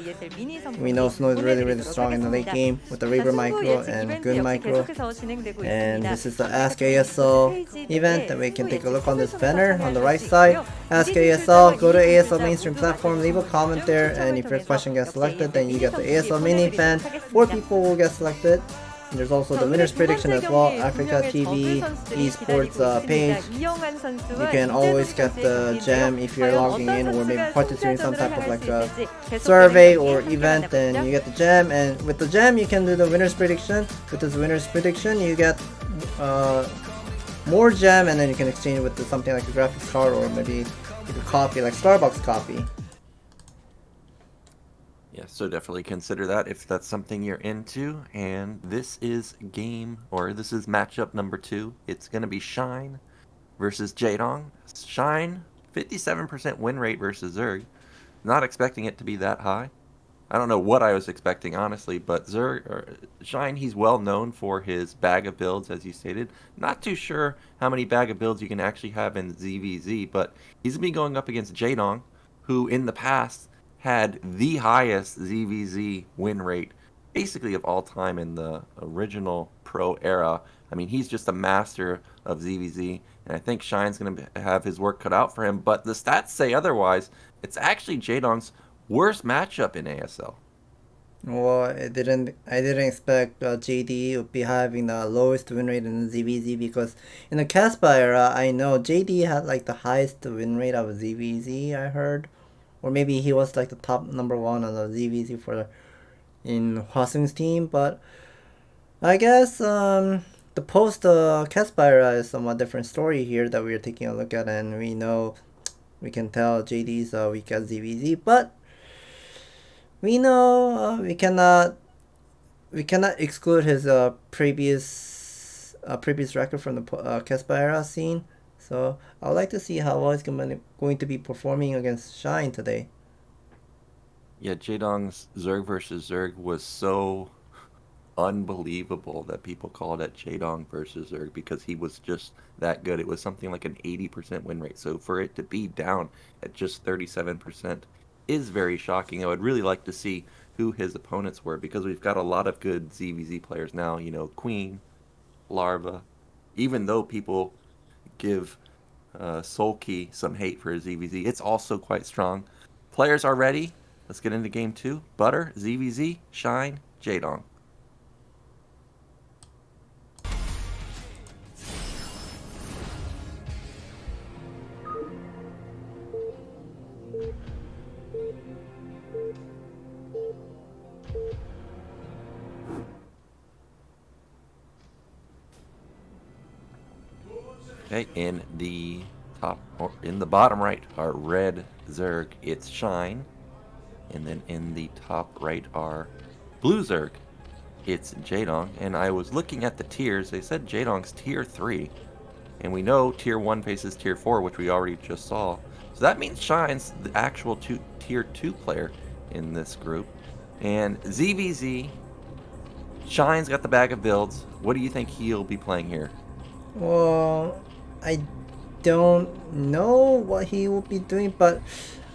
We know Snow is really strong in the late game with the Reaver micro and good micro. And this is the Ask ASL event that we can take a look on this banner on the right side. Ask ASL, go to ASL mainstream platform, leave a comment there, and if your question gets selected, then you get the ASL mini fan. 4 people will get selected. And there's also the winner's prediction as well, Africa TV esports page. You can always get the gem if you're logging in or maybe participating in some type of like a survey or event, then you get the gem, and with the gem you can do the winner's prediction. With this winner's prediction you get more gem, and then you can exchange with something like a graphics card or maybe a coffee like Starbucks coffee. Yeah, so definitely consider that if that's something you're into. And this is matchup number 2. It's going to be Shine versus Jaedong. Shine, 57% win rate versus Zerg. Not expecting it to be that high. I don't know what I was expecting, honestly, but Shine, he's well known for his bag of builds, as you stated. Not too sure how many bag of builds you can actually have in ZVZ, but he's going to be going up against Jaedong, who in the past had the highest ZVZ win rate basically of all time in the original pro era. I mean, he's just a master of ZVZ, and I think Shine's going to have his work cut out for him, but the stats say otherwise. It's actually Jaedong's worst matchup in ASL. Well, I didn't expect JD would be having the lowest win rate in ZVZ, because in the Caspa era, I know JD had like the highest win rate of ZVZ, I heard. Or maybe he was like the top number 1 on the ZVZ in Hwasung's team, but I guess the post Caspa era is somewhat different story here that we are taking a look at, and we can tell JD's weak at ZVZ, but we know we cannot exclude his previous record from the Caspa era scene. So I would like to see how well he's going to be performing against Shine today. Yeah, Jaedong's Zerg versus Zerg was so unbelievable that people called it Jaedong versus Zerg because he was just that good. It was something like an 80% win rate. So for it to be down at just 37% is very shocking. I would really like to see who his opponents were, because we've got a lot of good ZVZ players now. You know, Queen, Larva, even though people give Sulky some hate for his ZVZ, it's also quite strong. Players are ready. Let's get into game 2. Butter, ZVZ, Shine, Jaedong. Okay, in the top, or in the bottom right are red Zerg, it's Shine. And then in the top right are blue Zerg, it's Jaedong. And I was looking at the tiers, they said Jaedong's tier 3. And we know tier 1 faces tier 4, which we already just saw. So that means Shine's the actual tier 2 player in this group. And ZVZ, Shine's got the bag of builds. What do you think he'll be playing here? Well, I don't know what he will be doing, but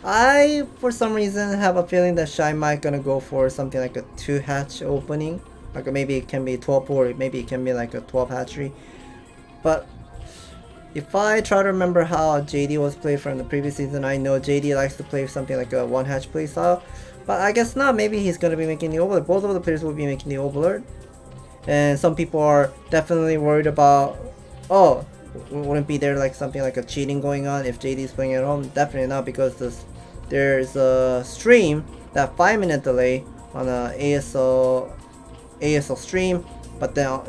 I, for some reason, have a feeling that Shine might gonna go for something like a 2-hatch opening. Like maybe it can be 12, or maybe it can be like a 12 hatchery. But if I try to remember how JD was played from the previous season, I know JD likes to play something like a 1-hatch playstyle. But I guess not, maybe he's gonna be making the Overlord. Both of the players will be making the Overlord. And some people are definitely worried about, oh, wouldn't be there like something like a cheating going on if JD is playing at home? Definitely not, because there's a stream that 5-minute delay on a ASL stream, but then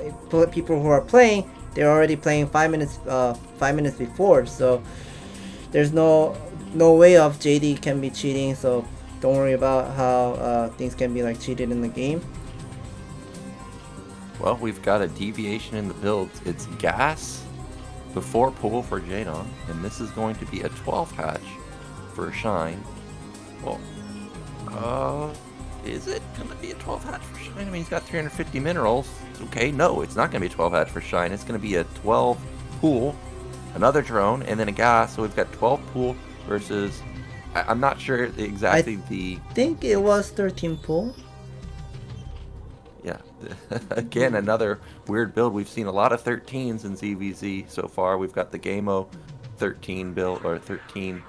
people who are playing, they're already playing 5 minutes before, so there's no way of JD can be cheating. So don't worry about how things can be like cheated in the game. Well, we've got a deviation in the builds. It's gas before pool for Jaedong, and this is going to be a 12 hatch for Shine. Well, is it going to be a 12 hatch for Shine? I mean, he's got 350 minerals. Okay, no, it's not going to be a 12 hatch for Shine. It's going to be a 12 pool, another drone, and then a gas. So we've got 12 pool versus, I'm not sure exactly I think it was 13 pool. Yeah, again, another weird build. We've seen a lot of 13s in ZVZ so far. We've got the Gameo 13 build, or 13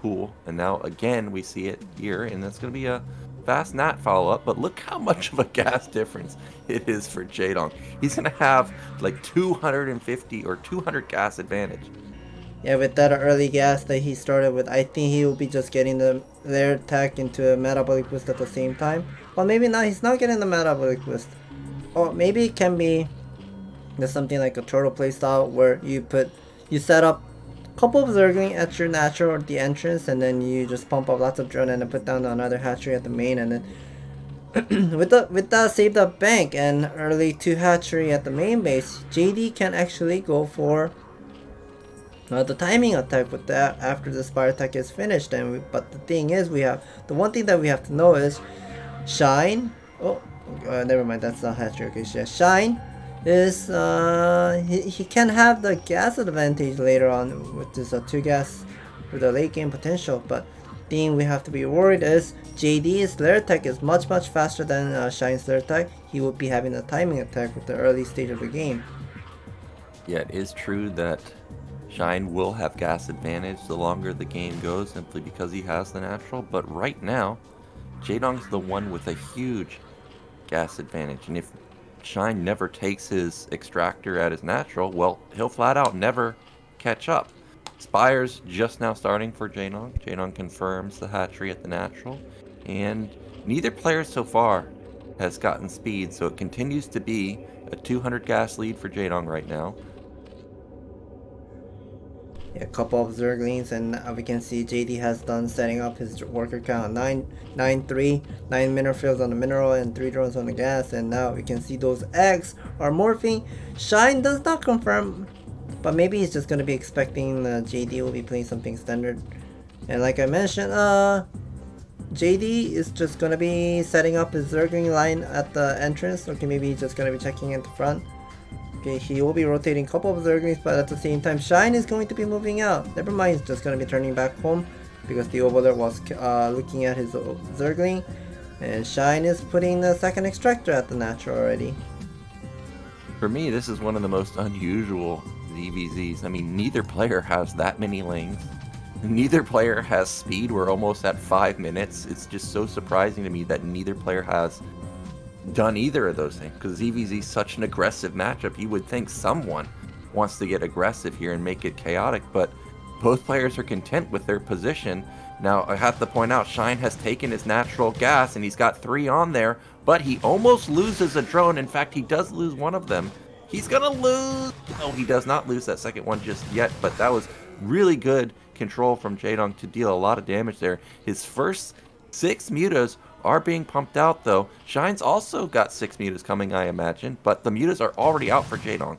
pool, and now again we see it here, and that's going to be a fast nat follow-up. But look how much of a gas difference it is for Jaedong. He's going to have like 250 or 200 gas advantage. Yeah, with that early gas that he started with, I think he will be just getting their tech into a metabolic boost at the same time. Or maybe not, he's not getting the metabolic boost. Or maybe it can be there's something like a turtle playstyle where you set up a couple of Zergling at your natural or the entrance, and then you just pump up lots of drone and then put down another hatchery at the main, and then with that saved up bank and early 2 hatchery at the main base, JD can actually go for the timing attack with that after the Spire attack is finished. But the thing is, the one thing that we have to know is Shine. Never mind, that's not hatchery. Okay, yeah, Shine is he can have the gas advantage later on with this 2 gas for the late game potential. But the thing we have to be worried is JD's lair attack is much faster than Shine's lair attack. He will be having a timing attack with the early stage of the game. Yeah, it is true that Shine will have gas advantage the longer the game goes, simply because he has the natural. But right now, Jaedong's the one with a huge gas advantage, and if Shine never takes his extractor at his natural, well, he'll flat out never catch up. Spire's just now starting for Jaedong. Jaedong confirms the hatchery at the natural, and neither player so far has gotten speed, so it continues to be a 200 gas lead for Jaedong right now. A couple of Zerglings, and we can see JD has done setting up his worker count 9-3, 9 mineral fields on the mineral and 3 drones on the gas, and now we can see those eggs are morphing. Shine does not confirm, but maybe he's just going to be expecting JD will be playing something standard. And like I mentioned, JD is just going to be setting up his Zergling line at the entrance. Okay, maybe he's just going to be checking at the front. Okay, he will be rotating a couple of Zerglings, but at the same time, Shine is going to be moving out. Never mind, he's just going to be turning back home because the Overlord was looking at his Zergling. And Shine is putting the second extractor at the natural already. For me, this is one of the most unusual ZVZs. I mean, neither player has that many lanes. Neither player has speed. We're almost at 5 minutes. It's just so surprising to me that neither player has done either of those things, because ZVZ is such an aggressive matchup. You would think someone wants to get aggressive here and make it chaotic, but both players are content with their position. Now, I have to point out, Shine has taken his natural gas, and he's got 3 on there, but he almost loses a drone. In fact, he does lose one of them. He's gonna lose... No, he does not lose that second one just yet, but that was really good control from Jaedong to deal a lot of damage there. His first 6 mutas are being pumped out, though. Shine's also got 6 mutas coming, I imagine, but the mutas are already out for Jaedong.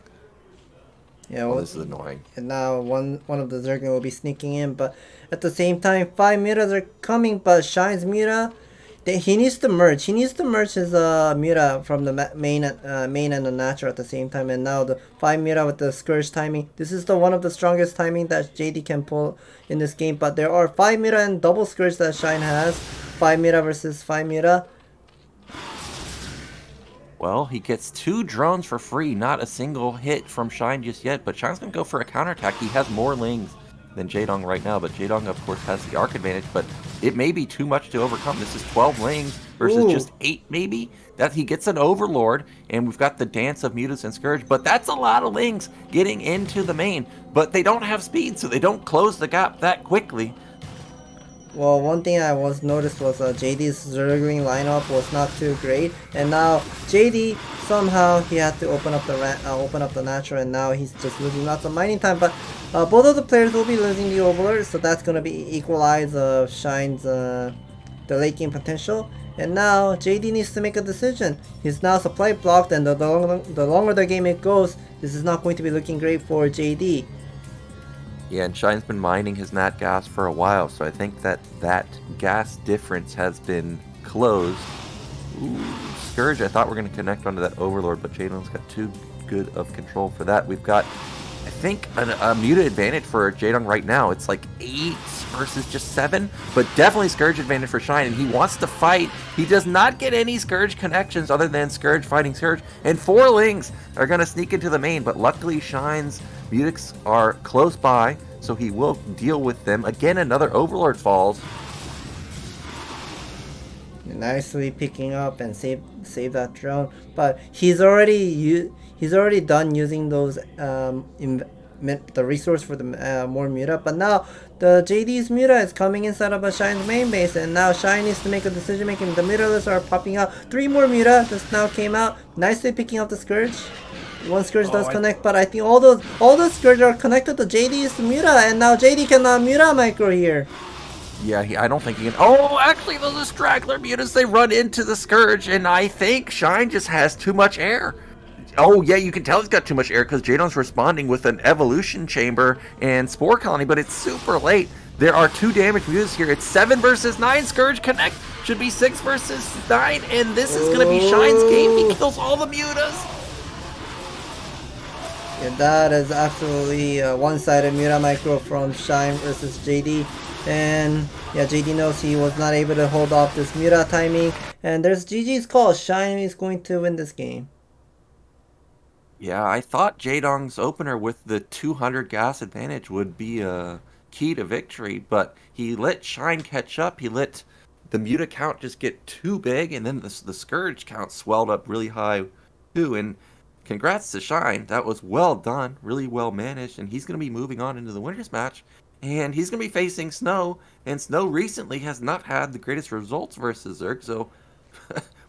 Yeah, well, this is annoying. And now one of the Zergling will be sneaking in, but at the same time, 5 mutas are coming, but Shine's muta, he needs to merge. He needs to merge his muta from the main and the natural at the same time. And now the 5 muta with the Scourge timing. This is one of the strongest timing that JD can pull in this game, but there are 5 muta and double Scourge that Shine has. 5 muta versus 5 muta. Well, he gets 2 drones for free, not a single hit from Shine just yet, but Shine's going to go for a counterattack. He has more lings than Jaedong right now, but Jaedong, of course, has the arc advantage, but it may be too much to overcome. This is 12 lings versus just 8, maybe? That he gets an Overlord, and we've got the Dance of Mutas and Scourge, but that's a lot of lings getting into the main, but they don't have speed, so they don't close the gap that quickly. Well, one thing I noticed was JD's Zergling lineup was not too great, and now JD somehow he had to open up the natural, and now he's just losing lots of mining time. But both of the players will be losing the Overlord, so that's gonna be equalize Shine's the late game potential. And now JD needs to make a decision. He's now supply blocked, and the longer the game it goes, this is not going to be looking great for JD. Yeah, and Shine's been mining his nat gas for a while, so I think that gas difference has been closed. Ooh, Scourge, I thought we were going to connect onto that Overlord, but Jaedong's got too good of control for that. We've got, I think, a muta advantage for Jaedong right now. It's like 8 versus just 7, but definitely Scourge advantage for Shine, and he wants to fight. He does not get any Scourge connections other than Scourge fighting Scourge, and 4 Lings are going to sneak into the main, but luckily Shine's mutics are close by, so he will deal with them. Again, another Overlord falls. Nicely picking up and save that drone, but he's already done using those the resource for the more muta. But now the JD's muta is coming inside of a Shine's main base, and now Shine needs to make a decision making. The mutalist are popping out. 3 more muta just now came out. Nicely picking up the Scourge. One Scourge does connect, but I think all those Scourge are connected to JD's muta, and now JD cannot muta micro here. Yeah, I don't think he can. Oh, actually, those are straggler mutants. They run into the Scourge, and I think Shine just has too much air. Oh, yeah, you can tell he's got too much air because Jaedong's responding with an Evolution Chamber and Spore Colony, but it's super late. There are 2 damaged mutants here. It's 7 versus 9. Scourge connect. Should be 6 versus 9, and this is going to be Shine's game. He kills all the mutas. Yeah, that is absolutely a one-sided muta micro from Shine versus JD. And yeah, JD knows he was not able to hold off this muta timing. And there's GG's call. Shine is going to win this game. Yeah, I thought Jaedong's opener with the 200 gas advantage would be a key to victory, but he let Shine catch up. He let the muta count just get too big, and then the Scourge count swelled up really high too. And congrats to Shine. That was well done, really well managed, and he's going to be moving on into the winners match. And he's going to be facing Snow, and Snow recently has not had the greatest results versus Zerg, so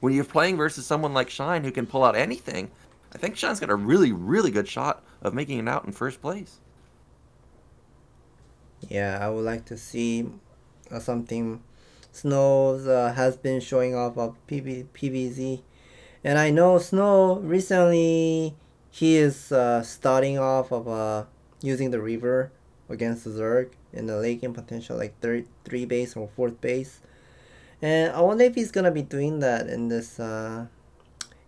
when you're playing versus someone like Shine who can pull out anything, I think Shine's got a really, really good shot of making it out in first place. Yeah, I would like to see something. Snow has been showing off of PVZ, and I know Snow recently he is starting off of using the Reaver against the Zerg in the late game potential, like 3 base or 4th base, and I wonder if he's gonna be doing that in this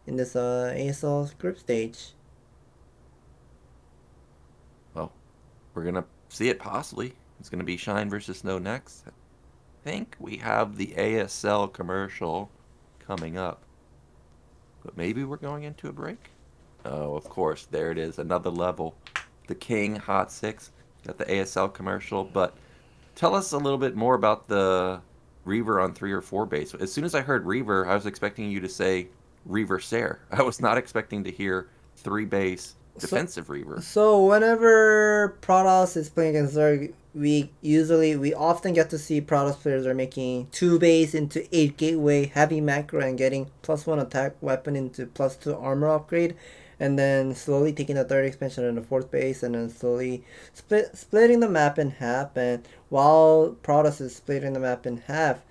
ASL group stage. Well, we're gonna see it possibly. It's gonna be Shine versus Snow next. I think we have the ASL commercial coming up, but maybe we're going into a break. Oh, of course, there it is, another level. The King Hot 6. Got the ASL commercial, but tell us a little bit more about the Reaver on 3 or 4 base. As soon as I heard Reaver, I was expecting you to say Reaver Sare. I was not expecting to hear 3 base defensive Reaver. So whenever Protoss is playing against Zerg, we often get to see Protoss players are making 2 base into 8 gateway heavy macro and getting +1 attack weapon into +2 armor upgrade, and then slowly taking the 3rd expansion in the 4th base, and then slowly splitting the map in half. And while Protoss is splitting the map in half,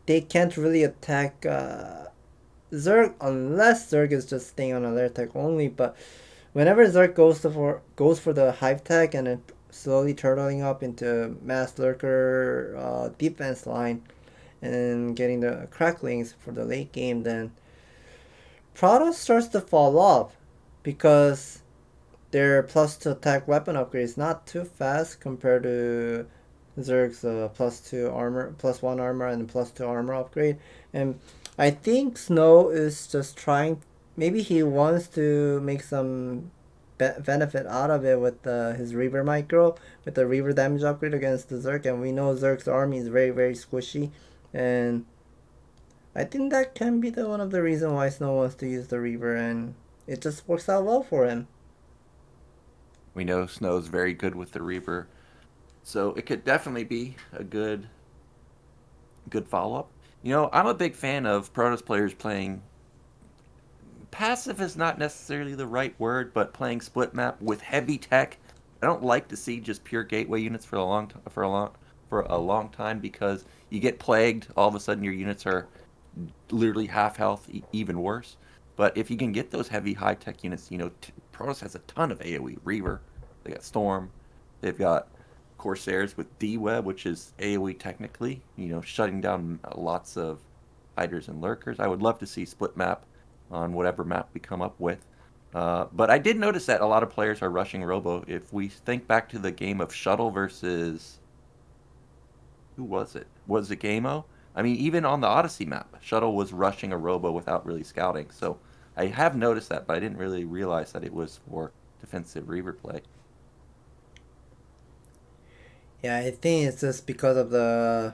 they can't really attack Zerg unless Zerg is just staying on alert tech only. But whenever Zerg goes for the hive tech and then slowly turtling up into mass lurker defense line and getting the cracklings for the late game, then Protoss starts to fall off, because their +2 attack weapon upgrade is not too fast compared to Zerg's +2 armor, +1 armor, and +2 armor upgrade. And I think Snow is just trying, maybe he wants to make some benefit out of it with his Reaver micro, with the Reaver damage upgrade against the Zerg. And we know Zerg's army is very, very squishy, and I think that can be one of the reasons why Snow wants to use the Reaver, and it just works out well for him. We know Snow's very good with the Reaver, so it could definitely be a good follow-up. You know, I'm a big fan of Protoss players playing passive is not necessarily the right word, but playing split map with heavy tech. I don't like to see just pure gateway units for a for a long time because you get plagued, all of a sudden your units are literally half health, even worse. But if you can get those heavy high-tech units, Protoss has a ton of AoE. Reaver, they got Storm, they've got Corsairs with D-Web, which is AoE technically, shutting down lots of hiders and lurkers. I would love to see split map on whatever map we come up with. But I did notice that a lot of players are rushing Robo. If we think back to the game of Shuttle versus... Who was it? Was it Gameo? I mean, even on the Odyssey map, Shuttle was rushing a Robo without really scouting. So I have noticed that, but I didn't really realize that it was for defensive Reaver play. Yeah, I think it's just because of the...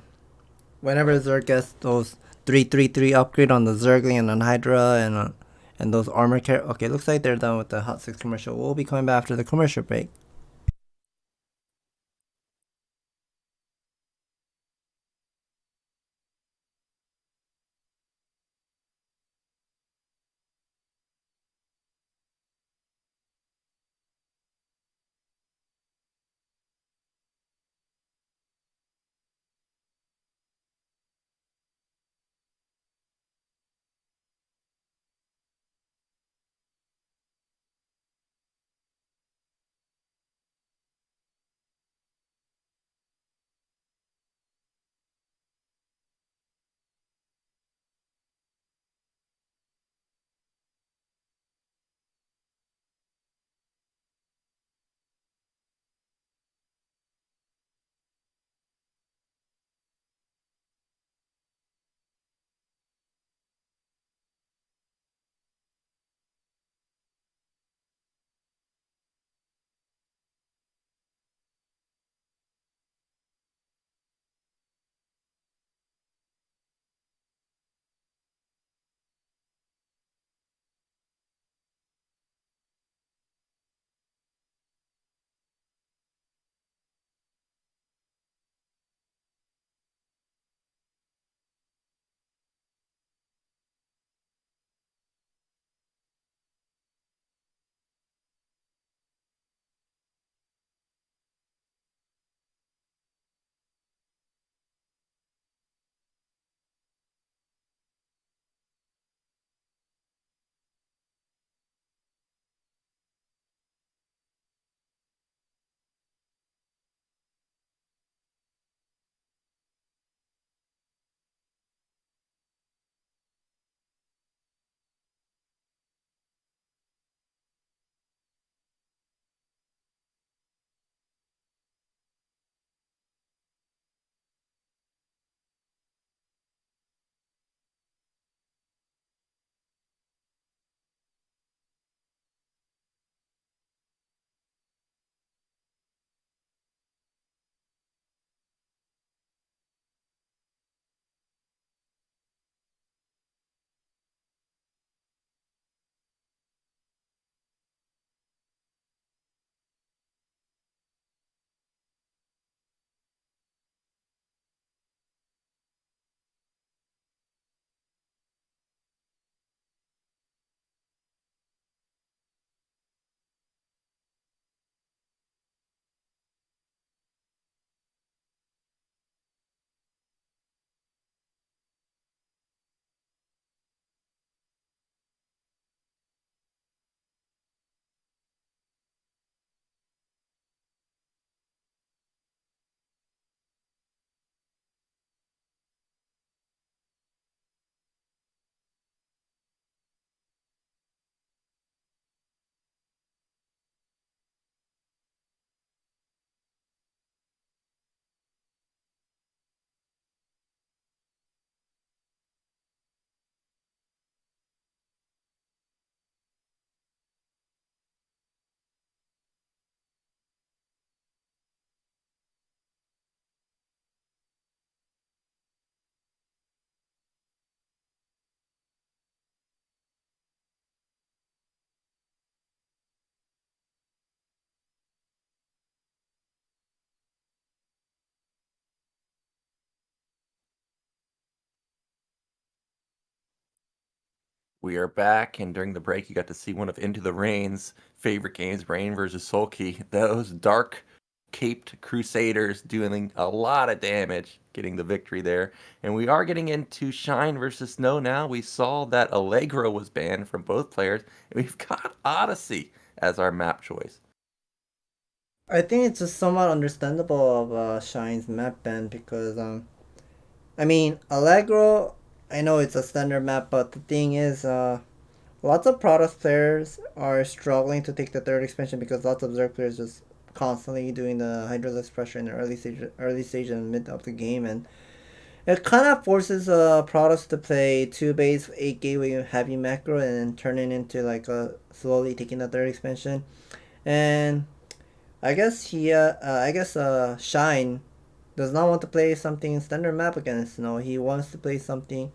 Whenever Zerg gets those 3-3-3 upgrade on the Zergling and on Hydra and those armor Okay, looks like they're done with the Hot 6 commercial. We'll be coming back after the commercial break. We are back, and during the break, you got to see one of Into the Rain's favorite games, Rain versus Sulky. Those dark caped Crusaders doing a lot of damage, getting the victory there. And we are getting into Shine versus Snow now. We saw that Allegro was banned from both players, and we've got Odyssey as our map choice. I think it's just somewhat understandable of Shine's map ban because I mean Allegro, I know it's a standard map, but the thing is lots of Protoss players are struggling to take the third expansion because lots of Zerg players just constantly doing the Hydralisk pressure in the early stage and mid of the game, and it kind of forces Protoss to play 2 base 8 gateway heavy macro and then turn it into like slowly taking the third expansion. And I guess Shine does not want to play something standard map against Snow. He wants to play something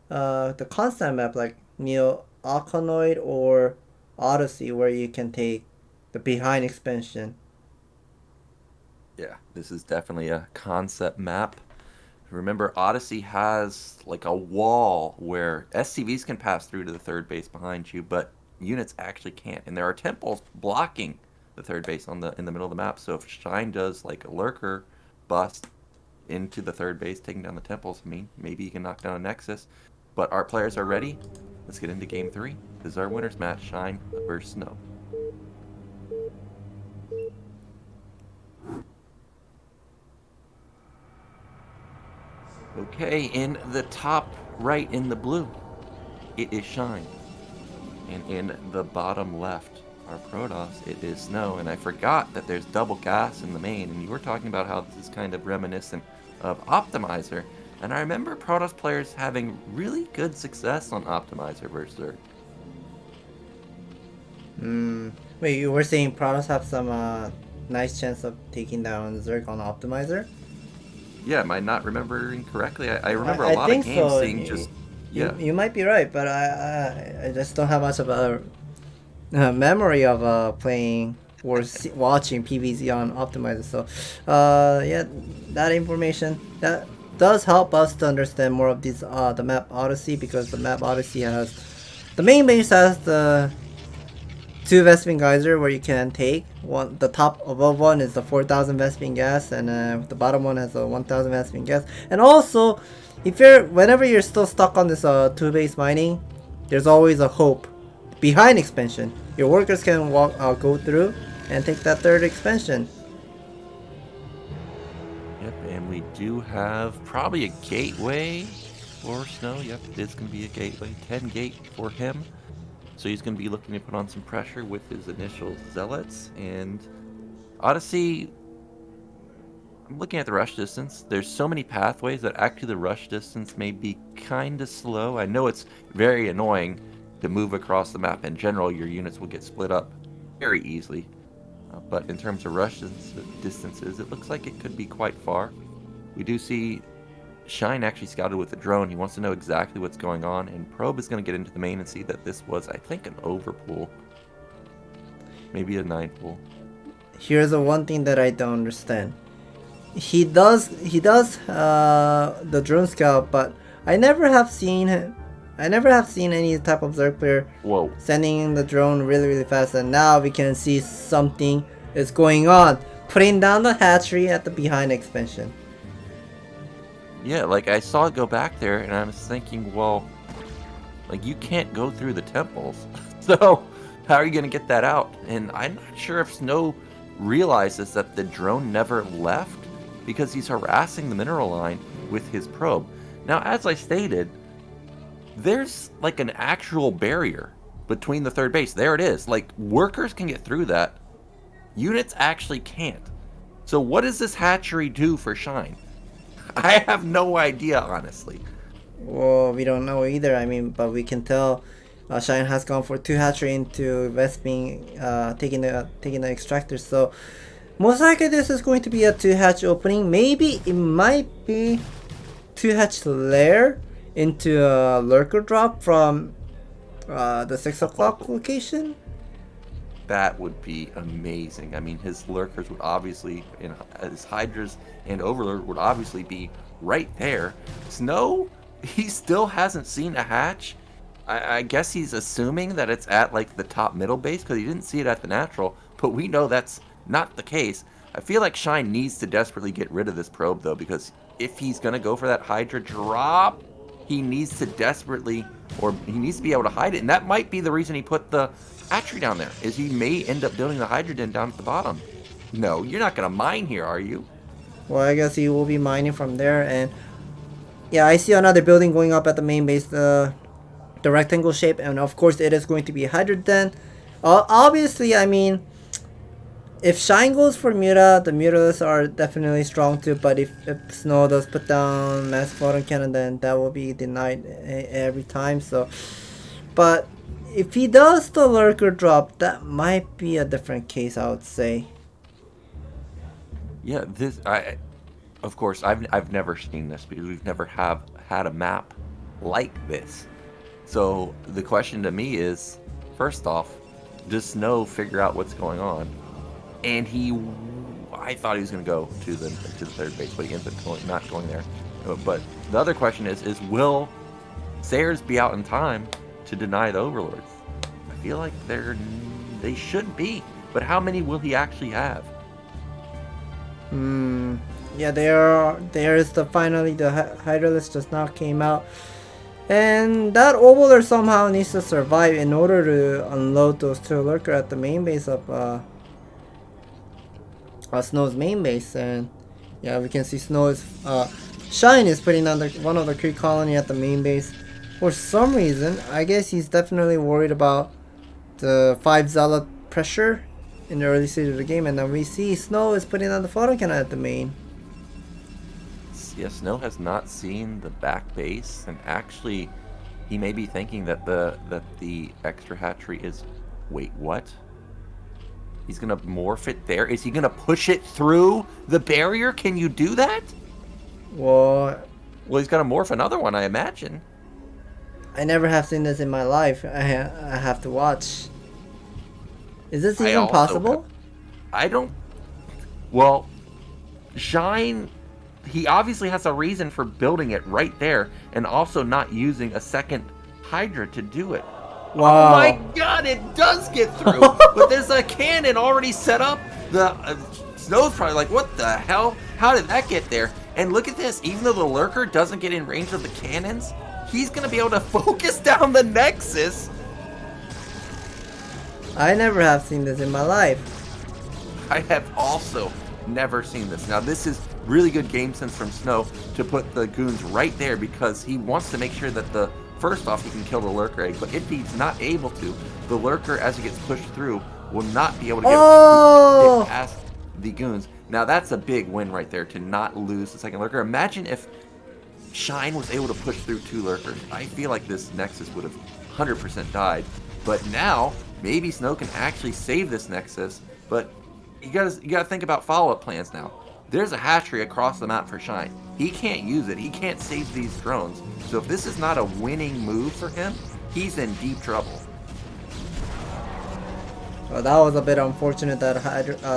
the constant map like Neo Alkanoid or Odyssey, where you can take the behind expansion. Yeah, this is definitely a concept map. Remember, Odyssey has like a wall where SCVs can pass through to the third base behind you, but units actually can't. And there are temples blocking the third base in the middle of the map. So if Shine does like a lurker bust into the third base, taking down the temples, I mean, maybe you can knock down a Nexus. But our players are ready. Let's get into game 3. This is our winners match, Shine versus Snow. Okay, in the top right in the blue, it is Shine. And in the bottom left, our Protoss, it is Snow. And I forgot that there's double gas in the main, and you were talking about how this is kind of reminiscent of Optimizer. And I remember Protoss players having really good success on Optimizer versus Zerg. Wait, you were saying Protoss have some nice chance of taking down Zerg on Optimizer? Yeah, am I not remembering correctly? I remember a I lot of think games so. seeing just... Yeah. You might be right, but I just don't have much of a memory of playing or watching PvZ on Optimizer. So, yeah, that information that does help us to understand more of these the map Odyssey, because the map Odyssey has the main base has the 2 Vespene Geyser where you can take one. The top above one is the 4,000 Vespene gas, and the bottom one has a 1,000 Vespene gas. And also, whenever you're still stuck on this 2 base mining, there's always a hope. Behind expansion, your workers can go through and take that third expansion. Yep, and we do have probably a gateway for Snow. Yep, it is going to be a gateway. 10 gate for him. So he's going to be looking to put on some pressure with his initial Zealots. And Odyssey, I'm looking at the rush distance. There's so many pathways that actually the rush distance may be kind of slow. I know it's very annoying to move across the map. In general, your units will get split up very easily. But in terms of rush distances, it looks like it could be quite far. We do see Shine actually scouted with a drone. He wants to know exactly what's going on, and Probe is going to get into the main and see that this was, I think, an overpool. Maybe a 9-pool. Here's the one thing that I don't understand. He does the drone scout, but I never have seen any type of Zerg player sending in the drone really fast, and now we can see something is going on. Putting down the hatchery at the behind expansion. Yeah, like I saw it go back there, and I was thinking, well, like you can't go through the temples, so how are you going to get that out? And I'm not sure if Snow realizes that the drone never left because he's harassing the mineral line with his probe. Now, as I stated, there's like an actual barrier between the third base. There it is. Like, workers can get through that. Units actually can't. So what does this hatchery do for Shine? I have no idea, honestly. Well, we don't know either. I mean, but we can tell Shine has gone for 2 hatchery into Vespene, taking the extractor. So most likely this is going to be a 2 hatch opening. Maybe it might be 2 hatch lair into a lurker drop from the 6 o'clock location. That would be amazing. I mean, his lurkers would obviously, and his hydras and overlord would obviously be right there. Snow, he still hasn't seen a hatch. I guess he's assuming that it's at like the top middle base because he didn't see it at the natural, but we know that's not the case. I feel like Shine needs to desperately get rid of this probe, though, because if he's going to go for that Hydra drop, he needs to desperately, or he needs to be able to hide it. And that might be the reason he put the hatchery down there, is he may end up building the Hydra den down at the bottom. No, you're not going to mine here, are you? Well, I guess he will be mining from there. And yeah, I see another building going up at the main base, the rectangle shape. And of course, it is going to be Hydra den. Obviously, I mean, if Shine goes for Muta, the Mutalists are definitely strong too. But if Snow does put down Mass Photon Cannon, then that will be denied every time. So, but if he does the Lurker drop, that might be a different case, I would say. Yeah, of course, I've never seen this because we've never had a map like this. So the question to me is, first off, does Snow figure out what's going on? And I thought he was going to go to the third base, but he ends up not going there. But the other question is will Sayers be out in time to deny the Overlords? I feel like they should be, but how many will he actually have? Yeah, there is finally the Hydra list just now came out. And that Overlord somehow needs to survive in order to unload those two Lurker at the main base of Snow's main base. And yeah, we can see Snow's Shine is putting on one of the Kree colony at the main base. For some reason, I guess he's definitely worried about the 5 Zealot pressure in the early stage of the game. And then we see Snow is putting on the photon cannon at the main. Yeah, Snow has not seen the back base, and actually, he may be thinking that the extra hatchery is. Wait, what? He's gonna morph it there. Is he gonna push it through the barrier? Can you do that? Well, he's gonna morph another one, I imagine. I never have seen this in my life. I have to watch. Is this even possible? I don't. Well, Shine. He obviously has a reason for building it right there and also not using a second Hydra to do it. Wow. Oh my god, it does get through! But there's a cannon already set up. The Snow's probably like, what the hell? How did that get there? And look at this, even though the Lurker doesn't get in range of the cannons, he's going to be able to focus down the Nexus. I never have seen this in my life. I have also never seen this. Now this is really good game sense from Snow to put the goons right there because he wants to make sure that first off he can kill the Lurker egg, but if he's not able to, the Lurker as he gets pushed through will not be able to get past the goons. Now that's a big win right there to not lose the second Lurker. Imagine if Shine was able to push through 2 Lurkers. I feel like this Nexus would have 100% died, but now maybe Snow can actually save this Nexus, but you gotta think about follow-up plans now. There's a hatchery across the map for Shine. He can't use it. He can't save these drones. So if this is not a winning move for him, he's in deep trouble. Well, that was a bit unfortunate that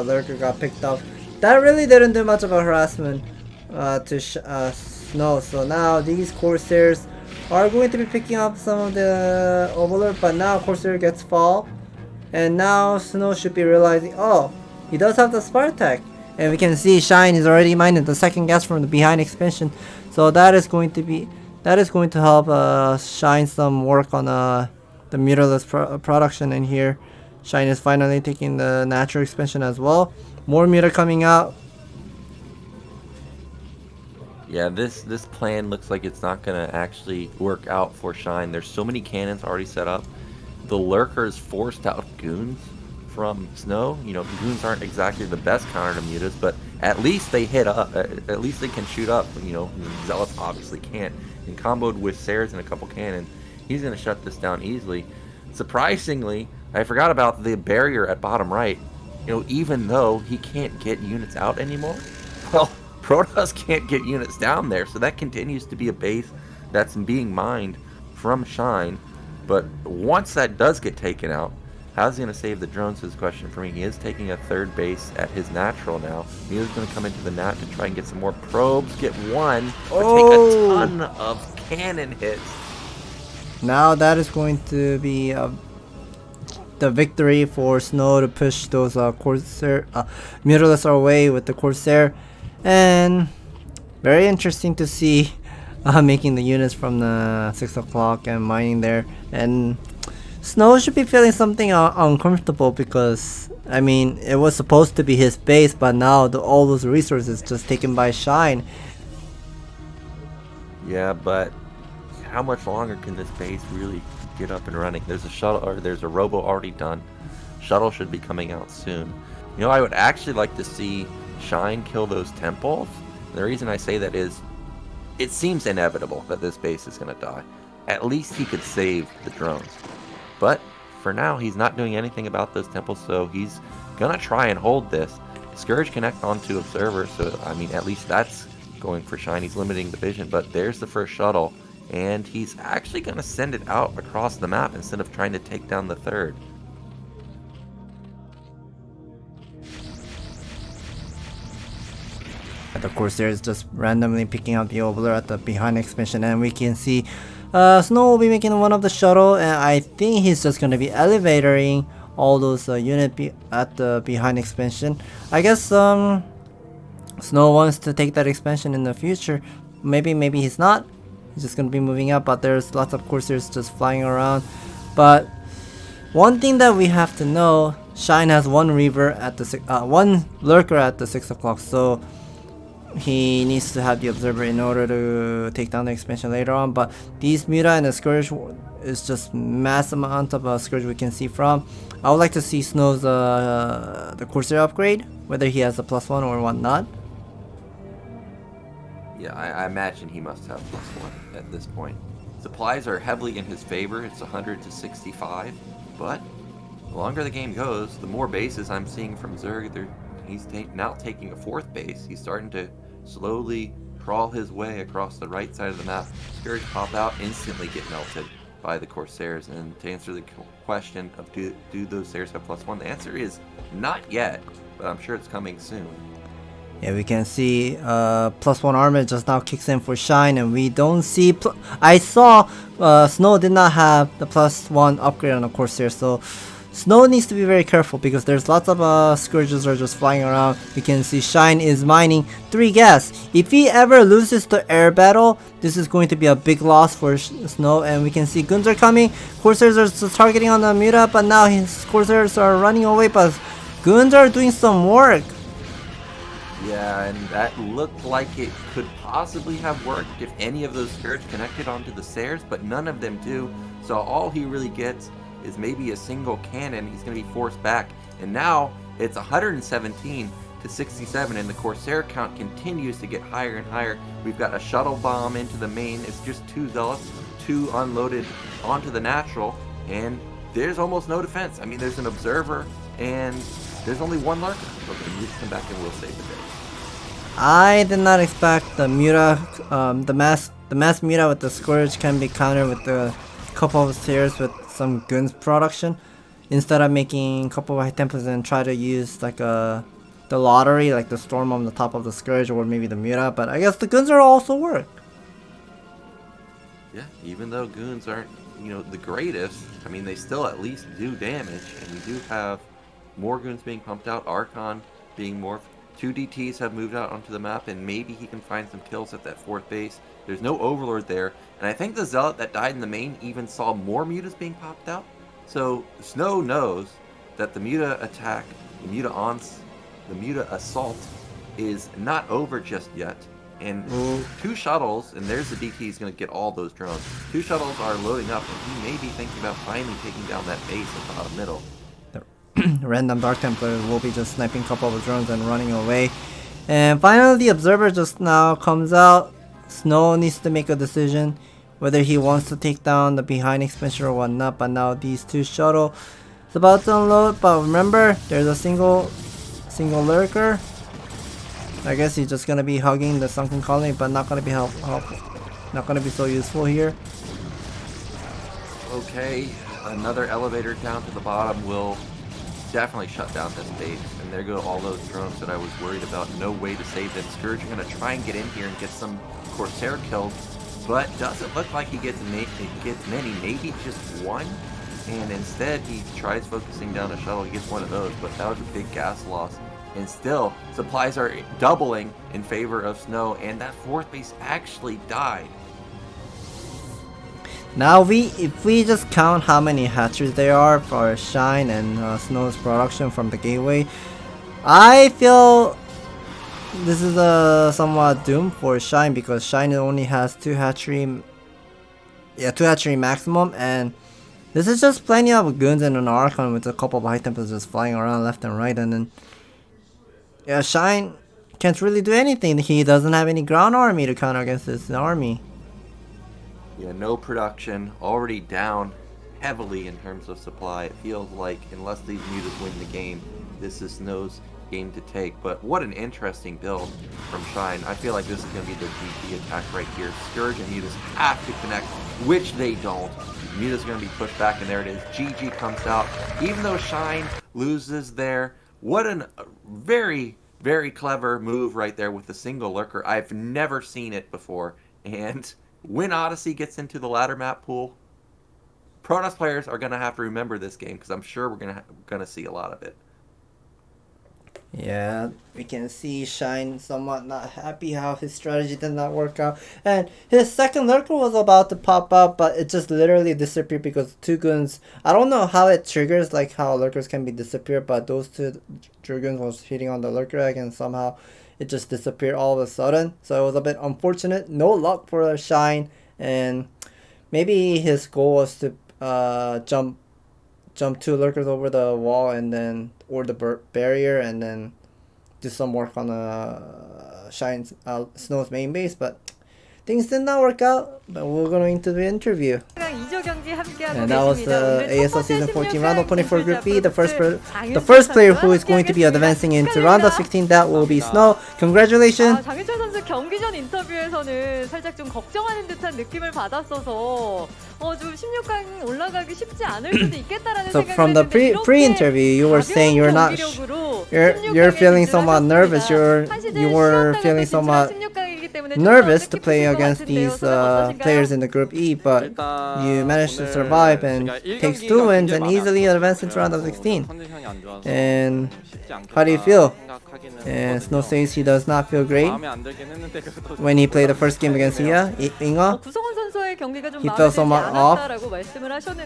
Lurker got picked up. That really didn't do much of a harassment to Snow. So now these Corsairs are going to be picking up some of the Overlord, but now Corsair gets fall. And now Snow should be realizing, oh, he does have the Spartak. And we can see Shine is already mining the second gas from the behind expansion. So that is going to help Shine some work on the Mutalist production in here. Shine is finally taking the natural expansion as well. More Muta coming out. Yeah, this plan looks like it's not gonna actually work out for Shine. There's so many cannons already set up. The Lurkers forced out goons from Snow. You know, goons aren't exactly the best counter to mutas, but at least they hit up. At least they can shoot up. You know, Zealots obviously can't. And comboed with Sayers and a couple cannons, he's gonna shut this down easily. Surprisingly, I forgot about the barrier at bottom right. You know, even though he can't get units out anymore, well, Protoss can't get units down there, so that continues to be a base that's being mined from Shine. But once that does get taken out, how's he going to save the drones is the question for me. He is taking a third base at his natural now. He's going to come into the nat to try and get some more probes, get one, but take a ton of cannon hits. Now that is going to be the victory for Snow to push those Corsair Mutalists away with the Corsair, and very interesting to see making the units from the 6 o'clock and mining there. And Snow should be feeling something uncomfortable because I mean it was supposed to be his base, but now all those resources just taken by Shine. Yeah, but how much longer can this base really get up and running? There's a shuttle, or there's a robo already done. Shuttle should be coming out soon. You know, I would actually like to see Shine kill those temples. The reason I say that is it seems inevitable that this base is going to die. At least he could save the drones. But for now, he's not doing anything about those temples, so he's going to try and hold this. Scourge connect onto Observer, so I mean, at least that's going for Shine. He's limiting the vision, but there's the first shuttle, and he's actually going to send it out across the map instead of trying to take down the third. Of course, there's just randomly picking out the Obler at the behind expansion, and we can see Snow will be making one of the shuttle, and I think he's just gonna be elevatoring all those units at the behind expansion. I guess Snow wants to take that expansion in the future. Maybe he's not. He's just gonna be moving up, but there's lots of Corsairs just flying around. But one thing that we have to know, Shine has one Reaver at the one Lurker at the 6 o'clock, so he needs to have the Observer in order to take down the expansion later on. But these Muta and the Scourge is just mass amount of Scourge we can see from. I would like to see Snow's the Corsair upgrade, whether he has a +1 or whatnot. Yeah, I imagine he must have +1 at this point. Supplies are heavily in his favor. It's 100 to 65, but the longer the game goes, the more bases I'm seeing from Zerg. He's now taking a 4th base. He's starting to slowly crawl his way across the right side of the map. Scourge pop out, instantly get melted by the Corsairs. And to answer the question of do those Sairs have +1, the answer is not yet, but I'm sure it's coming soon. Yeah, we can see +1 armor just now kicks in for Shine, and we don't see. I saw Snow did not have the +1 upgrade on the Corsair, so Snow needs to be very careful because there's lots of Scourges are just flying around. We can see Shine is mining 3 gas. If he ever loses the air battle, this is going to be a big loss for Snow. And we can see Guns are coming. Corsairs are just targeting on the Muta, but now his Corsairs are running away, but Guns are doing some work. Yeah, and that looked like it could possibly have worked if any of those Scourge connected onto the Sairs, but none of them do. So all he really gets is maybe a single cannon. He's going to be forced back, and now it's 117 to 67, and the Corsair count continues to get higher and higher. We've got a shuttle bomb into the main. It's just 2 Zealots, 2 unloaded onto the natural, and there's almost no defense. I mean, there's an Observer, and there's only 1 Lurker. Okay, you come back and we'll save the day. I did not expect the Muta, the mass Muta with the Scourge can be countered with the couple of Sairs with some Guns production, instead of making a couple of high tempers and try to use like the lottery, like the Storm on the top of the Scourge or maybe the Muta. But I guess the Guns are also work. Yeah, even though Goons aren't, the greatest, I mean, they still at least do damage, and we do have more Goons being pumped out, Archon being morphed. 2 DTs have moved out onto the map, and maybe he can find some kills at that 4th base. There's no Overlord there, and I think the Zealot that died in the main even saw more Mutas being popped out. So Snow knows that the Muta attack, the Muta assault is not over just yet. And 2 shuttles, and there's the DT, he's going to get all those drones. 2 shuttles are loading up, and he may be thinking about finally taking down that base at the bottom middle. Random Dark Templar will be just sniping a couple of drones and running away. And finally the Observer just now comes out. Snow needs to make a decision whether he wants to take down the behind expansion or whatnot. But now these 2 shuttle is about to unload. But remember, there's a single Lurker. I guess he's just gonna be hugging the sunken colony, but not gonna be not gonna be so useful here. Okay, another elevator down to the bottom will definitely shut down this base, and there go all those drones that I was worried about. No way to save them. Scourge are going to try and get in here and get some Corsair killed, but doesn't look like he gets many, maybe just 1. and instead he tries focusing down a shuttle. He gets one of those, but that was a big gas loss. And still, supplies are doubling in favor of Snow, and that fourth base actually died. Now if we just count how many hatcheries there are for Shine and Snow's production from the gateway, I feel this is a somewhat doomed for Shine, because Shine only has 2 hatchery maximum, and this is just plenty of goons and an Archon with a couple of high tempers just flying around left and right, and then yeah, Shine can't really do anything. He doesn't have any ground army to counter against this army. Yeah, no production, already down heavily in terms of supply. It feels like unless these mutas win the game, this is Snow's game to take. But what an interesting build from Shine. I feel like this is going to be the GG attack right here. Scourge and mutas have to connect, which they don't. Muta's going to be pushed back, and there it is. GG comes out. Even though Shine loses there, what a very, very clever move right there with a single lurker. I've never seen it before. And when Odyssey gets into the ladder map pool, Protoss players are going to have to remember this game, because I'm sure we're going to see a lot of it. Yeah, we can see Shine somewhat not happy how his strategy did not work out. And his second lurker was about to pop up, but it just literally disappeared because 2 goons. I don't know how it triggers, like how lurkers can be disappeared, but those 2 dragoons was hitting on the lurker egg, and somehow it just disappeared all of a sudden. So it was a bit unfortunate. No luck for Shine, and maybe his goal was to jump 2 lurkers over the wall, and then or the barrier, and then do some work on Shine's Snow's main base, but things did not work out. But we're going into the interview. And that was the ASL Season 14 Round of 24 Group B. The first player who is going to be advancing into Round of 16, that will be Snow. Congratulations. 장윤철 선수 경기 전 인터뷰에서는 살짝 좀 걱정하는 듯한 느낌을 받았어서 좀 16강 올라가기 쉽지 않을 수도 있겠다라는 So 생각을 from the 했는데 pre-interview, you were saying you're not you're feeling somewhat nervous. You were feeling somewhat nervous to play against these players in the Group E, but you managed to survive and takes 2 wins and easily advance into round of 16. And how do you feel? And Snow says he does not feel great when he played the first game against Hiya, Inga. He felt somewhat off,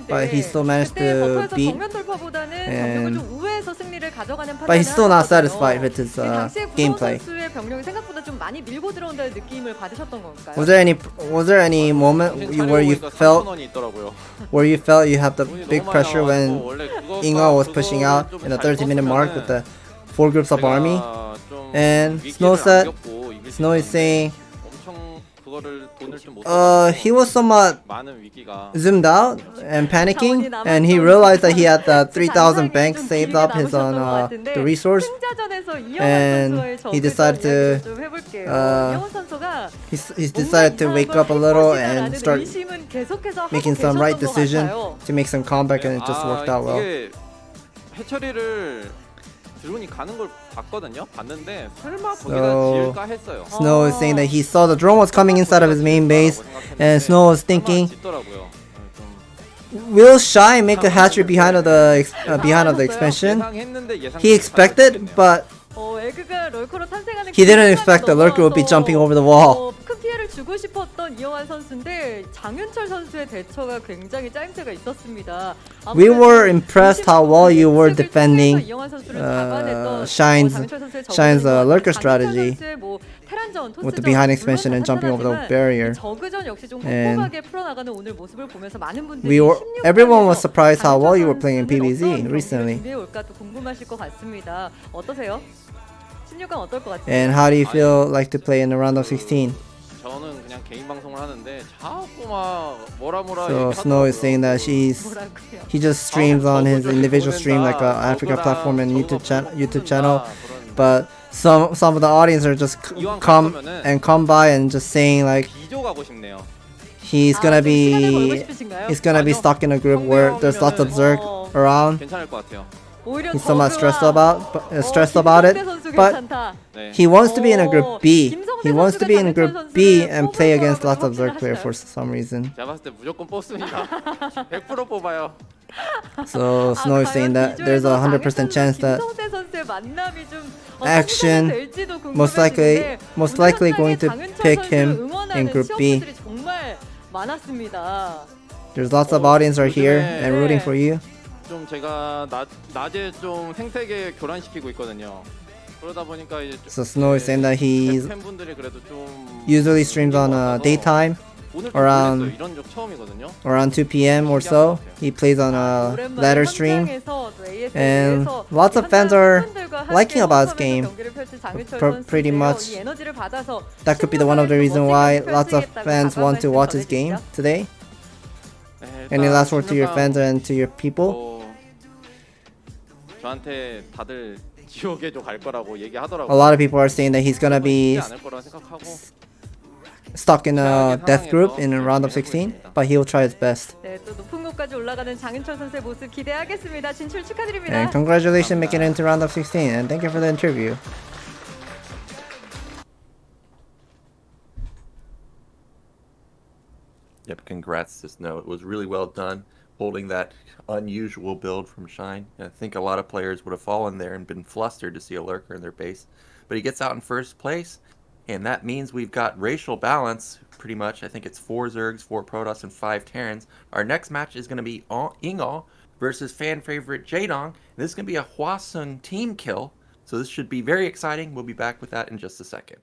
but he still managed to beat. And but he's still not satisfied with his gameplay. Was there any moment where you felt you have the big pressure when Inga was pushing out in the 30-minute mark with the 4 groups of army? And Snow is saying he was somewhat zoomed out and panicking, and he realized that he had the 3,000 banks saved up his on the resource, and he decided to he decided to wake up a little and start making some right decision to make some comeback, and it just worked out well. So Snow is saying that he saw the drone was coming inside of his main base, and Snow was thinking, will Shine make a hatchery behind of the expansion? He expected, but he didn't expect the lurker would be jumping over the wall. 큰 피해를 주고 싶었던 이영환 선수인데 장윤철 선수의 대처가 굉장히 짜임새가 있었습니다. We were impressed how well you were defending Shine's lurker strategy with the behind expansion and jumping over the barrier. And everyone was surprised how well you were playing in PBZ recently. And how do you feel like to play in the round of 16? So Snow is saying that he just streams on his individual stream like a Africa platform and YouTube channel, but some of the audience are just come by and just saying like he's gonna be stuck in a group where there's lots of Zerg around. He's somewhat stressed about it, but he wants to be in a group B. He wants to be in group B and play against lots of Zerg players for some reason. So Snow is saying that there's a 100% chance that Action most likely going to pick him in Group B. There's lots of audience right here and rooting for you. 좀 제가 낮에 좀 생태계 교란시키고 있거든요. 그러다 보니까 이제 So Snow is saying that he 팬분들이 그래도 좀 usually streams on daytime 오늘 around 이런 적 처음이거든요. around 2 p.m. or so. He plays on a ladder stream, and lots of fans are liking about his game. Pretty much, that could be the one of the reason why lots of fans want to watch his game today. Any last word to your fans and to your people? 저한테 다들 지옥에도 갈 거라고 얘기하더라고요. A lot of people are saying that he's gonna be 않을 거라 생각하고 stuck in a death group in a round of 16, but he'll try his best. 네, 또 높은 곳까지 올라가는 장윤철 선수의 모습 기대하겠습니다. 진출 축하드립니다. And congratulations making it into round of 16, and thank you for the interview. Yep, congrats to Snow. It was really well done, holding that unusual build from Shine. I think a lot of players would have fallen there and been flustered to see a lurker in their base. But he gets out in first place, and that means we've got racial balance, pretty much. I think it's 4 Zergs, 4 Protoss, and 5 Terrans. Our next match is going to be Ingol versus fan favorite Jaedong. This is going to be a Hwasung team kill, so this should be very exciting. We'll be back with that in just a second.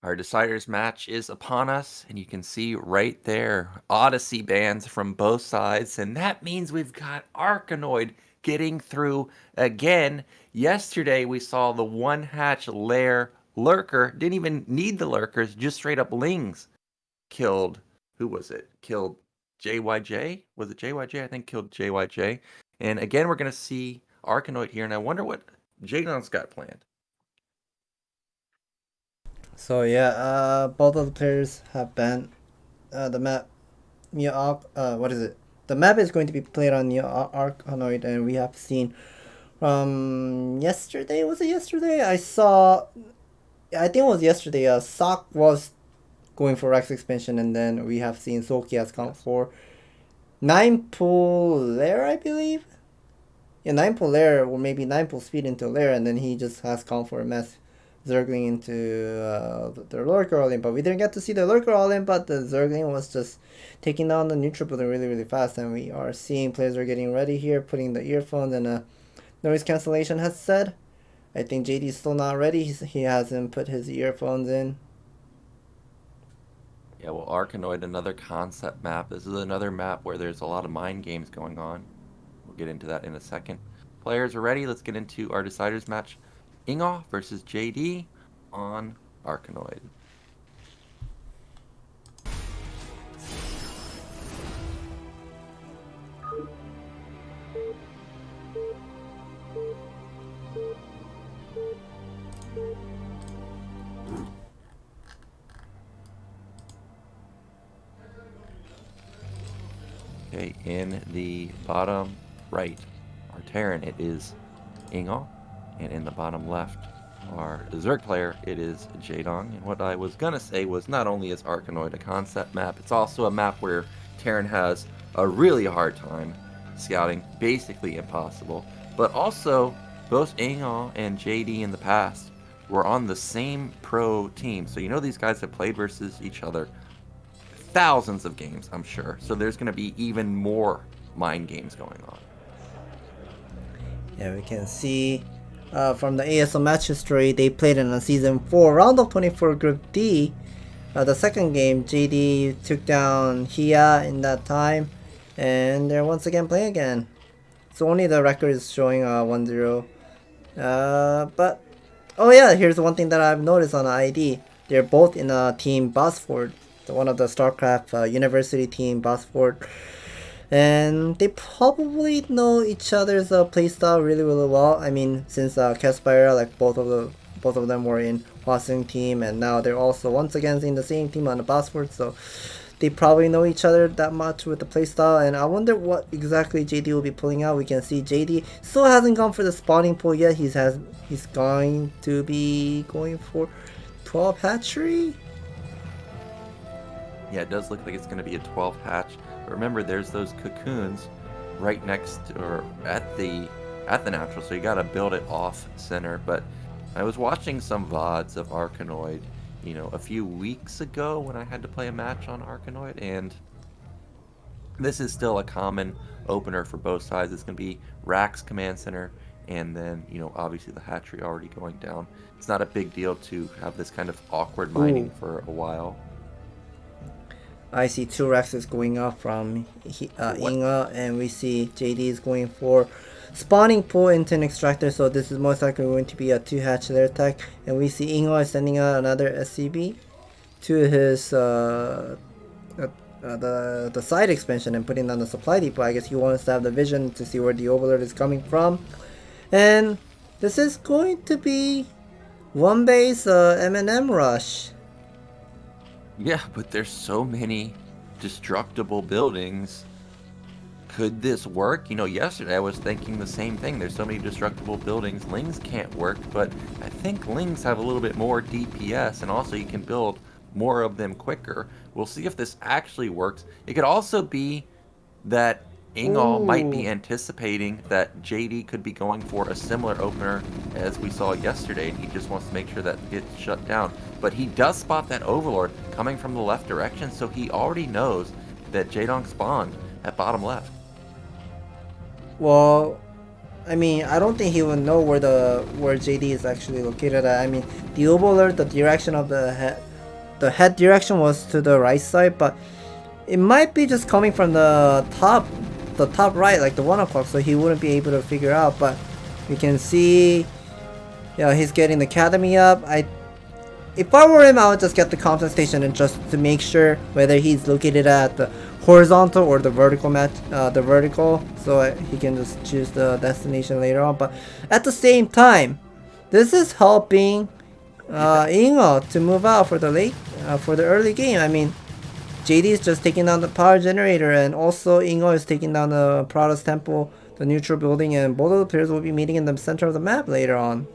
Our Deciders match is upon us, and you can see right there, Odyssey bands from both sides, and that means we've got Arkanoid getting through again. Yesterday, we saw the one-hatch lair lurker, didn't even need the lurkers, just straight up lings. Killed, who was it? Killed JYJ. Was it JYJ? I think killed JYJ. And again, we're going to see Arkanoid here, and I wonder what Jaedong's got planned. So yeah, both of the players have banned the map what is it? The map is going to be played on Arkanoid, and we have seen from yesterday. Was it yesterday? I think it was yesterday. Sock was going for Rex expansion, and then we have seen Soki has come for 9-pull lair, I believe. Yeah, 9-pull lair, or maybe 9-pull speed into lair, and then he just has come for a mass Zergling into the Lurker all in, but we didn't get to see the Lurker all in, but the Zergling was just taking down the neutral building really fast, and we are seeing players are getting ready here, putting the earphones and a noise cancellation headset. I think JD is still not ready. He hasn't put his earphones in. Yeah, well, Arkanoid, another concept map. This is another map where there's a lot of mind games going on. We'll get into that in a second. Players are ready. Let's get into our deciders match. Ingo versus JD on Arkanoid. Okay, in the bottom right, our Terran, it is Ingo. And in the bottom left, our Zerg player, it is Jaedong. And what I was going to say was not only is Arkanoid a concept map, it's also a map where Terran has a really hard time scouting, basically impossible. But also, both Ingo and JD in the past were on the same pro team. So you know these guys have played versus each other thousands of games, I'm sure. So there's going to be even more mind games going on. Yeah, we can see from the ASL match history, they played in a Season 4 round of 24 Group D. The second game, JD took down Hiya in that time, and they're once again playing again. So only the record is showing 1-0. But, oh yeah, here's one thing that I've noticed on the ID. They're both in a team Bosford, one of the StarCraft university team Bosford. And they probably know each other's playstyle really well. I mean, since Caspira, like both of them were in Hwasung team, and now they're also once again in the same team on the Bosford, so they probably know each other that much with the playstyle. And I wonder what exactly JD will be pulling out. We can see JD still hasn't gone for the spawning pool yet. He's going to be going for 12 hatchery. Yeah, it does look like it's going to be a 12 hatch. But remember, there's those cocoons right next to, or at the natural, so you got to build it off center. But I was watching some VODs of Arkanoid, you know, a few weeks ago when I had to play a match on Arkanoid, and this is still a common opener for both sides. It's going to be Rax Command Center, and then, you know, obviously the hatchery already going down. It's not a big deal to have this kind of awkward mining for a while. I see 2 Rexes going up from Inga, and we see JD is going for spawning pool into an extractor, so this is most likely going to be a 2-hatch lair attack. And we see Inga is sending out another SCB to his the side expansion and putting down the supply depot. I guess he wants to have the vision to see where the overlord is coming from. And this is going to be one base M&M rush. Yeah, but there's so many destructible buildings. Could this work? You know, yesterday I was thinking the same thing. There's so many destructible buildings. Lings can't work, but I think Lings have a little bit more DPS, and also you can build more of them quicker. We'll see if this actually works. It could also be that Ingol might be anticipating that JD could be going for a similar opener as we saw yesterday, and he just wants to make sure that gets shut down. But he does spot that Overlord coming from the left direction, so he already knows that Jaedong spawned at bottom left. Well, I mean, I don't think he would know where JD is actually located at. I mean, the Overlord, the direction of the head direction was to the right side, but it might be just coming from the top right, like the 1 o'clock, so he wouldn't be able to figure out. But we can see, yeah, he's getting the academy up. If I were him, I would just get the compensation and just to make sure whether he's located at the horizontal or the vertical match, the vertical, so he can just choose the destination later on. But at the same time, this is helping Ingo to move out for the late, for the early game. I mean, JD is just taking down the power generator, and also Ingo is taking down the Protoss temple, the neutral building, and both of the players will be meeting in the center of the map later on.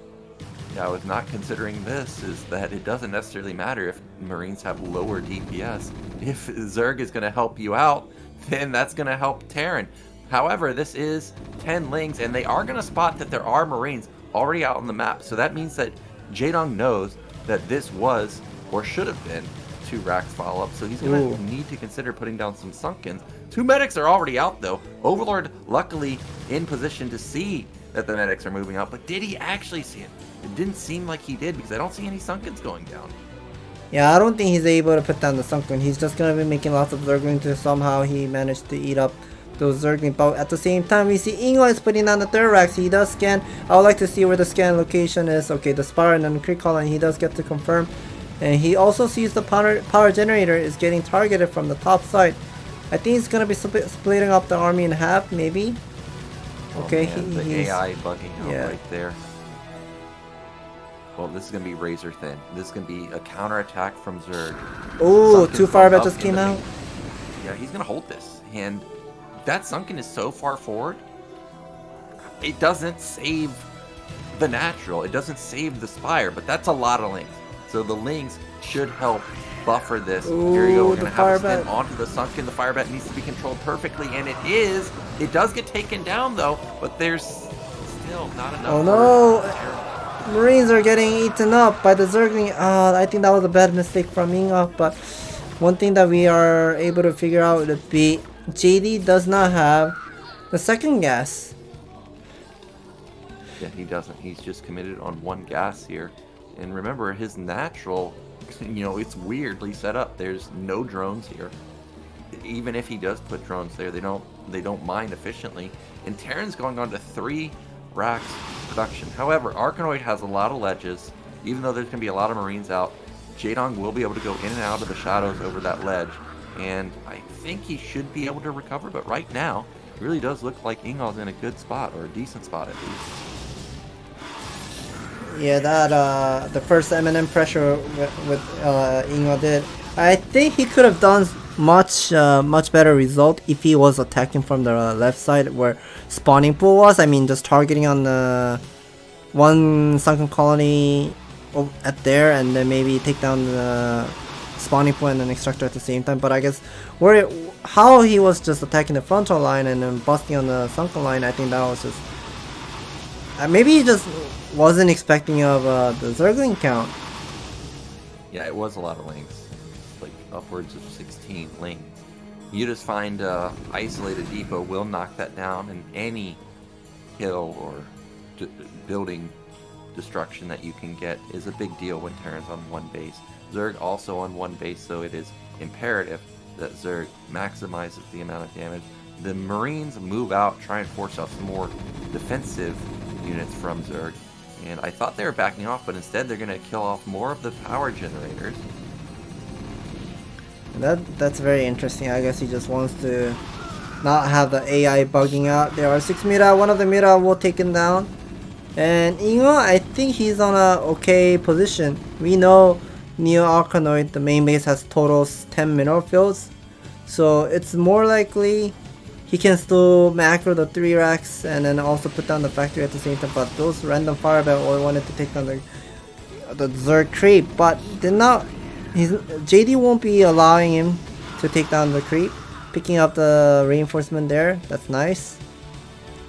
Yeah, I was not considering this, is that it doesn't necessarily matter if Marines have lower DPS. If Zerg is going to help you out, then that's going to help Terran. However, this is 10 Lings, and they are going to spot that there are Marines already out on the map. So that means that Jaedong knows that this was, or should have been, 2 racks follow-up. So he's going to need to consider putting down some Sunkens. 2 medics are already out, though. Overlord, luckily, in position to see that the medics are moving out. But did he actually see it? It didn't seem like he did, because I don't see any Sunkens going down. Yeah, I don't think he's able to put down the Sunken. He's just going to be making lots of Zergling to somehow he managed to eat up those Zergling. But at the same time, we see Ingo is putting down the 3rd racks. He does scan. I would like to see where the scan location is. Okay, the Spire and then the Creek Colony, he does get to confirm. And he also sees the power generator is getting targeted from the top side. I think he's going to be splitting up the army in half, maybe. Okay, man, the AI bugging out right there. Well, this is going to be razor thin. This is going to be a counterattack from Zerg. Oh, 2 Firebat just came out. Yeah, he's going to hold this. And that Sunken is so far forward, it doesn't save the natural. It doesn't save the Spire, but that's a lot of Lings. So the Lings should help buffer this. Ooh, here you go. We're going to have Firebat a spin onto the Sunken. The Firebat needs to be controlled perfectly, and it is. It does get taken down, though, but there's still not enough. Oh, no. Marines are getting eaten up by the Zergling. I think that was a bad mistake from Inga, but one thing that we are able to figure out would be JD does not have the 2nd gas. Yeah, he doesn't. He's just committed on 1 gas here. And remember, his natural, it's weirdly set up. There's no drones here. Even if he does put drones there, they don't mine efficiently. And Terran's going on to 3 racks production. However, Arkanoid has a lot of ledges. Even though there's going to be a lot of Marines out, Jaedong will be able to go in and out of the shadows over that ledge. And I think he should be able to recover. But right now, it really does look like Ingol's in a good spot, or a decent spot at least. Yeah, that the first M&M pressure with Ingo did. I think he could have done much better result if he was attacking from the left side where spawning pool was. I mean, just targeting on the 1 Sunken Colony at there, and then maybe take down the spawning pool and then extractor at the same time. But I guess how he was just attacking the frontal line and then busting on the Sunken line, I think that was just maybe he just wasn't expecting of the Zergling count. Yeah, it was a lot of Lings, like upwards of 16 Lings. You just find isolated depot will knock that down, and any hill or building destruction that you can get is a big deal when Terran's on 1 base. Zerg also on 1 base, so it is imperative that Zerg maximizes the amount of damage. The Marines move out, try and force out some more defensive units from Zerg. And I thought they were backing off, but instead they're going to kill off more of the power generators. That's very interesting. I guess he just wants to not have the AI bugging out. There are 6 Mira. One of the Mira will take him down. And Ingo, I think he's on a okay position. We know Neo Arkanoid, the main base, has total 10 mineral fields. So it's more likely he can still macro the 3 racks and then also put down the factory at the same time. But those random Firebat all wanted to take down the Zerg creep, but did not. JD won't be allowing him to take down the creep. Picking up the reinforcement there. That's nice.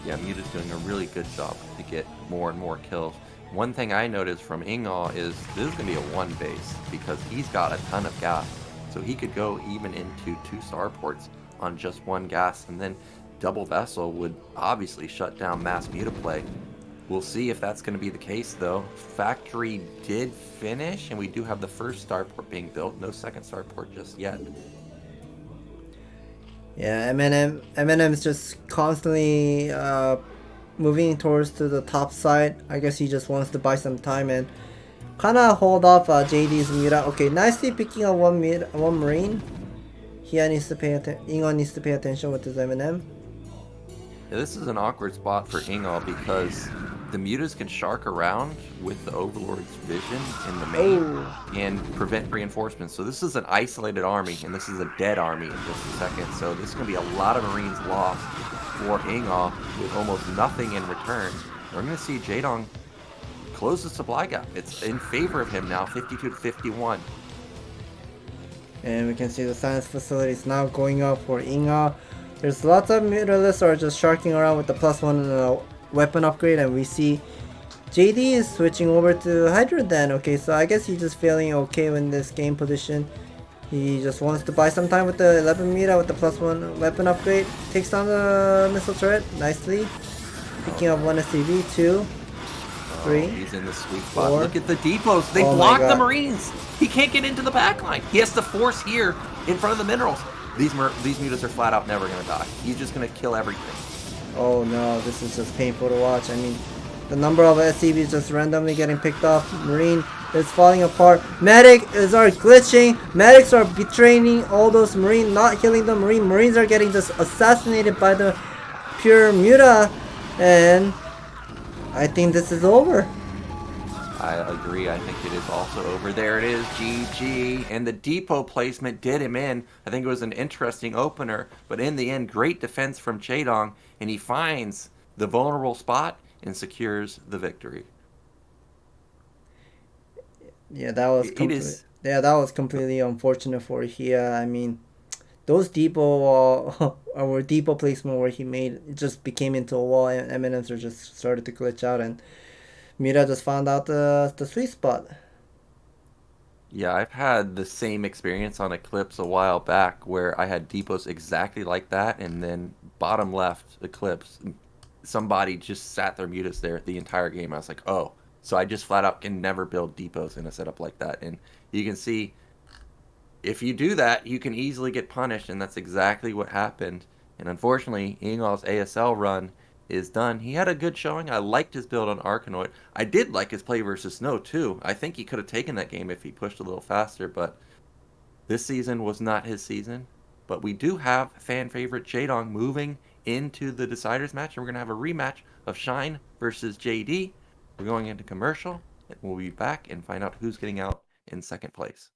Yeah, Muta's doing a really good job to get more and more kills. One thing I noticed from Ingo is this is going to be a 1 base because he's got a ton of gas. So he could go even into 2 starports on just 1 gas, and then double vessel would obviously shut down mass mutaplay. We'll see if that's going to be the case, though. Factory did finish, and we do have the first starport being built. No 2nd starport just yet. Yeah, M&M is just constantly moving towards to the top side. I guess he just wants to buy some time and kind of hold off JD's Mira. Okay, nicely picking up one Marine. Hiya needs to pay attention. Ingo needs to pay attention with his Eminem. Yeah, this is an awkward spot for Ingol because the mutas can shark around with the Overlord's vision in the main and prevent reinforcements. So this is an isolated army, and this is a dead army in just a second. So this is going to be a lot of Marines lost for Ingol with almost nothing in return. We're going to see Jaedong close the supply gap. It's in favor of him now, 52 to 51. And we can see the science facilities now going up for Inga. There's lots of mutalists are just sharking around with the +1 weapon upgrade, and we see JD is switching over to Hydra then. Okay, so I guess he's just feeling okay in this game position. He just wants to buy some time with the 11 meter with the +1 weapon upgrade. Takes down the missile turret nicely. Picking up 1 SCV, 2, 3. He's in the sweet spot. 4. Look at the depots. They Oh my block the God. Marines. He can't get into the back line. He has to force here in front of the minerals. These mutas are flat out never going to die. He's just going to kill everything. Oh no, this is just painful to watch. I mean, the number of SCVs just randomly getting picked off. Marine is falling apart. Medic is glitching. Medics are betraying all those Marine, not healing the Marine. Marines are getting just assassinated by the pure muta. And I think this is over. I agree. I think it is also over. There it is, GG. And the depot placement did him in. I think it was an interesting opener, but in the end, great defense from Jaedong, and he finds the vulnerable spot and secures the victory. Yeah, that was that was completely unfortunate for Hiya. I mean, those depot or depot placement where he made it just became into a wall, and eminence just started to glitch out, and Mira just found out the sweet spot. Yeah, I've had the same experience on Eclipse a while back where I had depots exactly like that, and then bottom left Eclipse, somebody just sat their mutas there the entire game. I was like, oh, so I just flat out can never build depots in a setup like that. And you can see if you do that, you can easily get punished, and that's exactly what happened. And unfortunately, Ingol's ASL run is done. He had a good showing. I liked his build on Arkanoid. I did like his play versus Snow, too. I think he could have taken that game if he pushed a little faster, but this season was not his season. But we do have fan favorite Jaedong moving into the Deciders match, and we're going to have a rematch of Shine versus JD. We're going into commercial, and we'll be back and find out who's getting out in second place.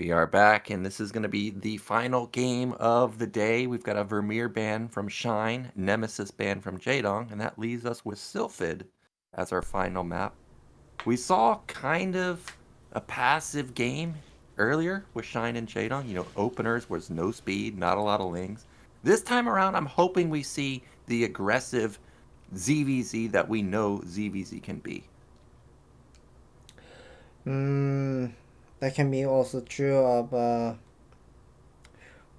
We are back, and this is going to be the final game of the day. We've got a Vermeer ban from Shine, Nemesis ban from Jaedong, and that leaves us with Sylphid as our final map. We saw kind of a passive game earlier with Shine and Jaedong. You know, openers was no speed, not a lot of lings. This time around, I'm hoping we see the aggressive ZVZ that we know ZVZ can be. That can be also true of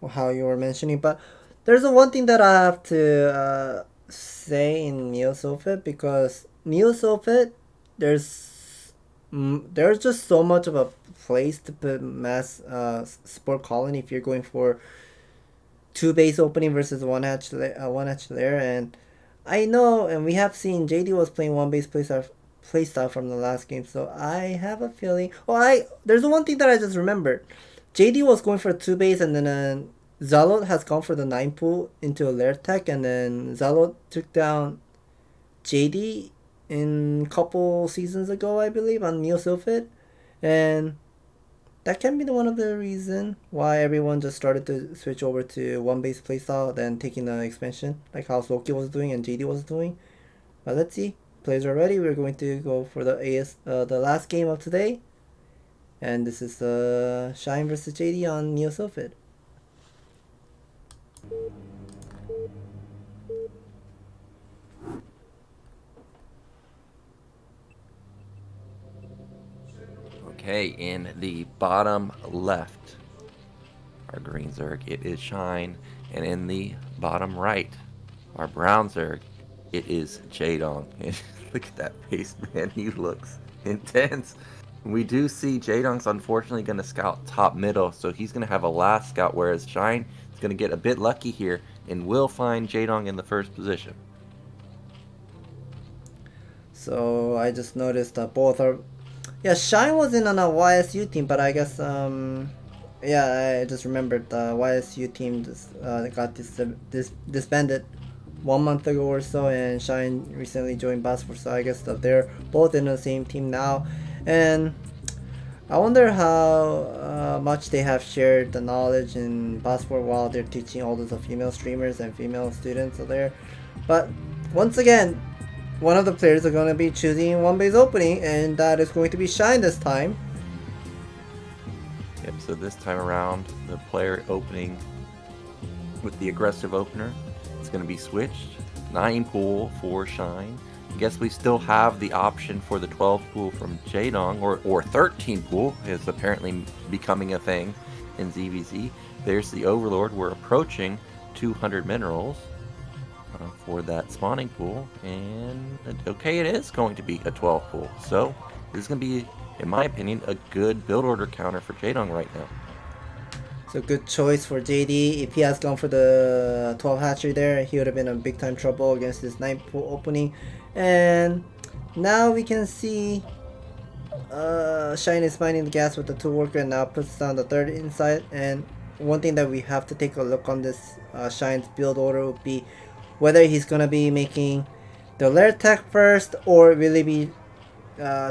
how you were mentioning, but there's one thing that I have to say in Neo Sylphid, because Neo Sylphid, there's just so much of a place to put mass sport colony if you're going for 2 base opening versus one hatch layer. And I know, and we have seen JD was playing 1 base playstyle from the last game, so I have a feeling. There's one thing that I just remembered. JD was going for 2 base, and then Zalot has gone for the 9 pool into a lair tech, and then Zalot took down JD in couple seasons ago, I believe, on Neo Sylphid, and that can be one of the reason why everyone just started to switch over to 1 base playstyle, then taking the expansion, like how Loki was doing and JD was doing. But let's see. Players are ready. We're going to go for the last game of today, and this is Shine versus JD on Neo Sylphid. Okay, in the bottom left, our green Zerg, it is Shine, and in the bottom right, our brown Zerg, it is Jaedong. Look at that face, man. He looks intense. We do see Jaedong's unfortunately going to scout top middle, so he's going to have a last scout, whereas Shine is going to get a bit lucky here and will find Jaedong in the first position. So I just noticed that both are... Yeah, Shine was in on a YSU team, but I guess... yeah, I just remembered the YSU team just got disbanded 1 month ago or so, and Shine recently joined Basport, so I guess that they're both in the same team now. And I wonder how much they have shared the knowledge in Basport while they're teaching all those female streamers and female students there. But once again, one of the players are going to be choosing 1 base opening, and that is going to be Shine this time. Yep, so this time around, the player opening with the aggressive opener, it's going to be switched. 9 pool for Shine. I guess we still have the option for the 12 pool from Jaedong, or 13 pool is apparently becoming a thing in ZVZ. There's the Overlord. We're approaching 200 minerals for that spawning pool, and okay, it is going to be a 12 pool. So this is going to be, in my opinion, a good build order counter for Jaedong right now. So good choice for JD. If he has gone for the 12 hatchery there, he would have been in big time trouble against this 9 pool opening. And now we can see Shine is mining the gas with the 2 worker, and now puts down the 3rd inside. And one thing that we have to take a look on this Shine's build order would be whether he's gonna be making the lair tech first, or will he be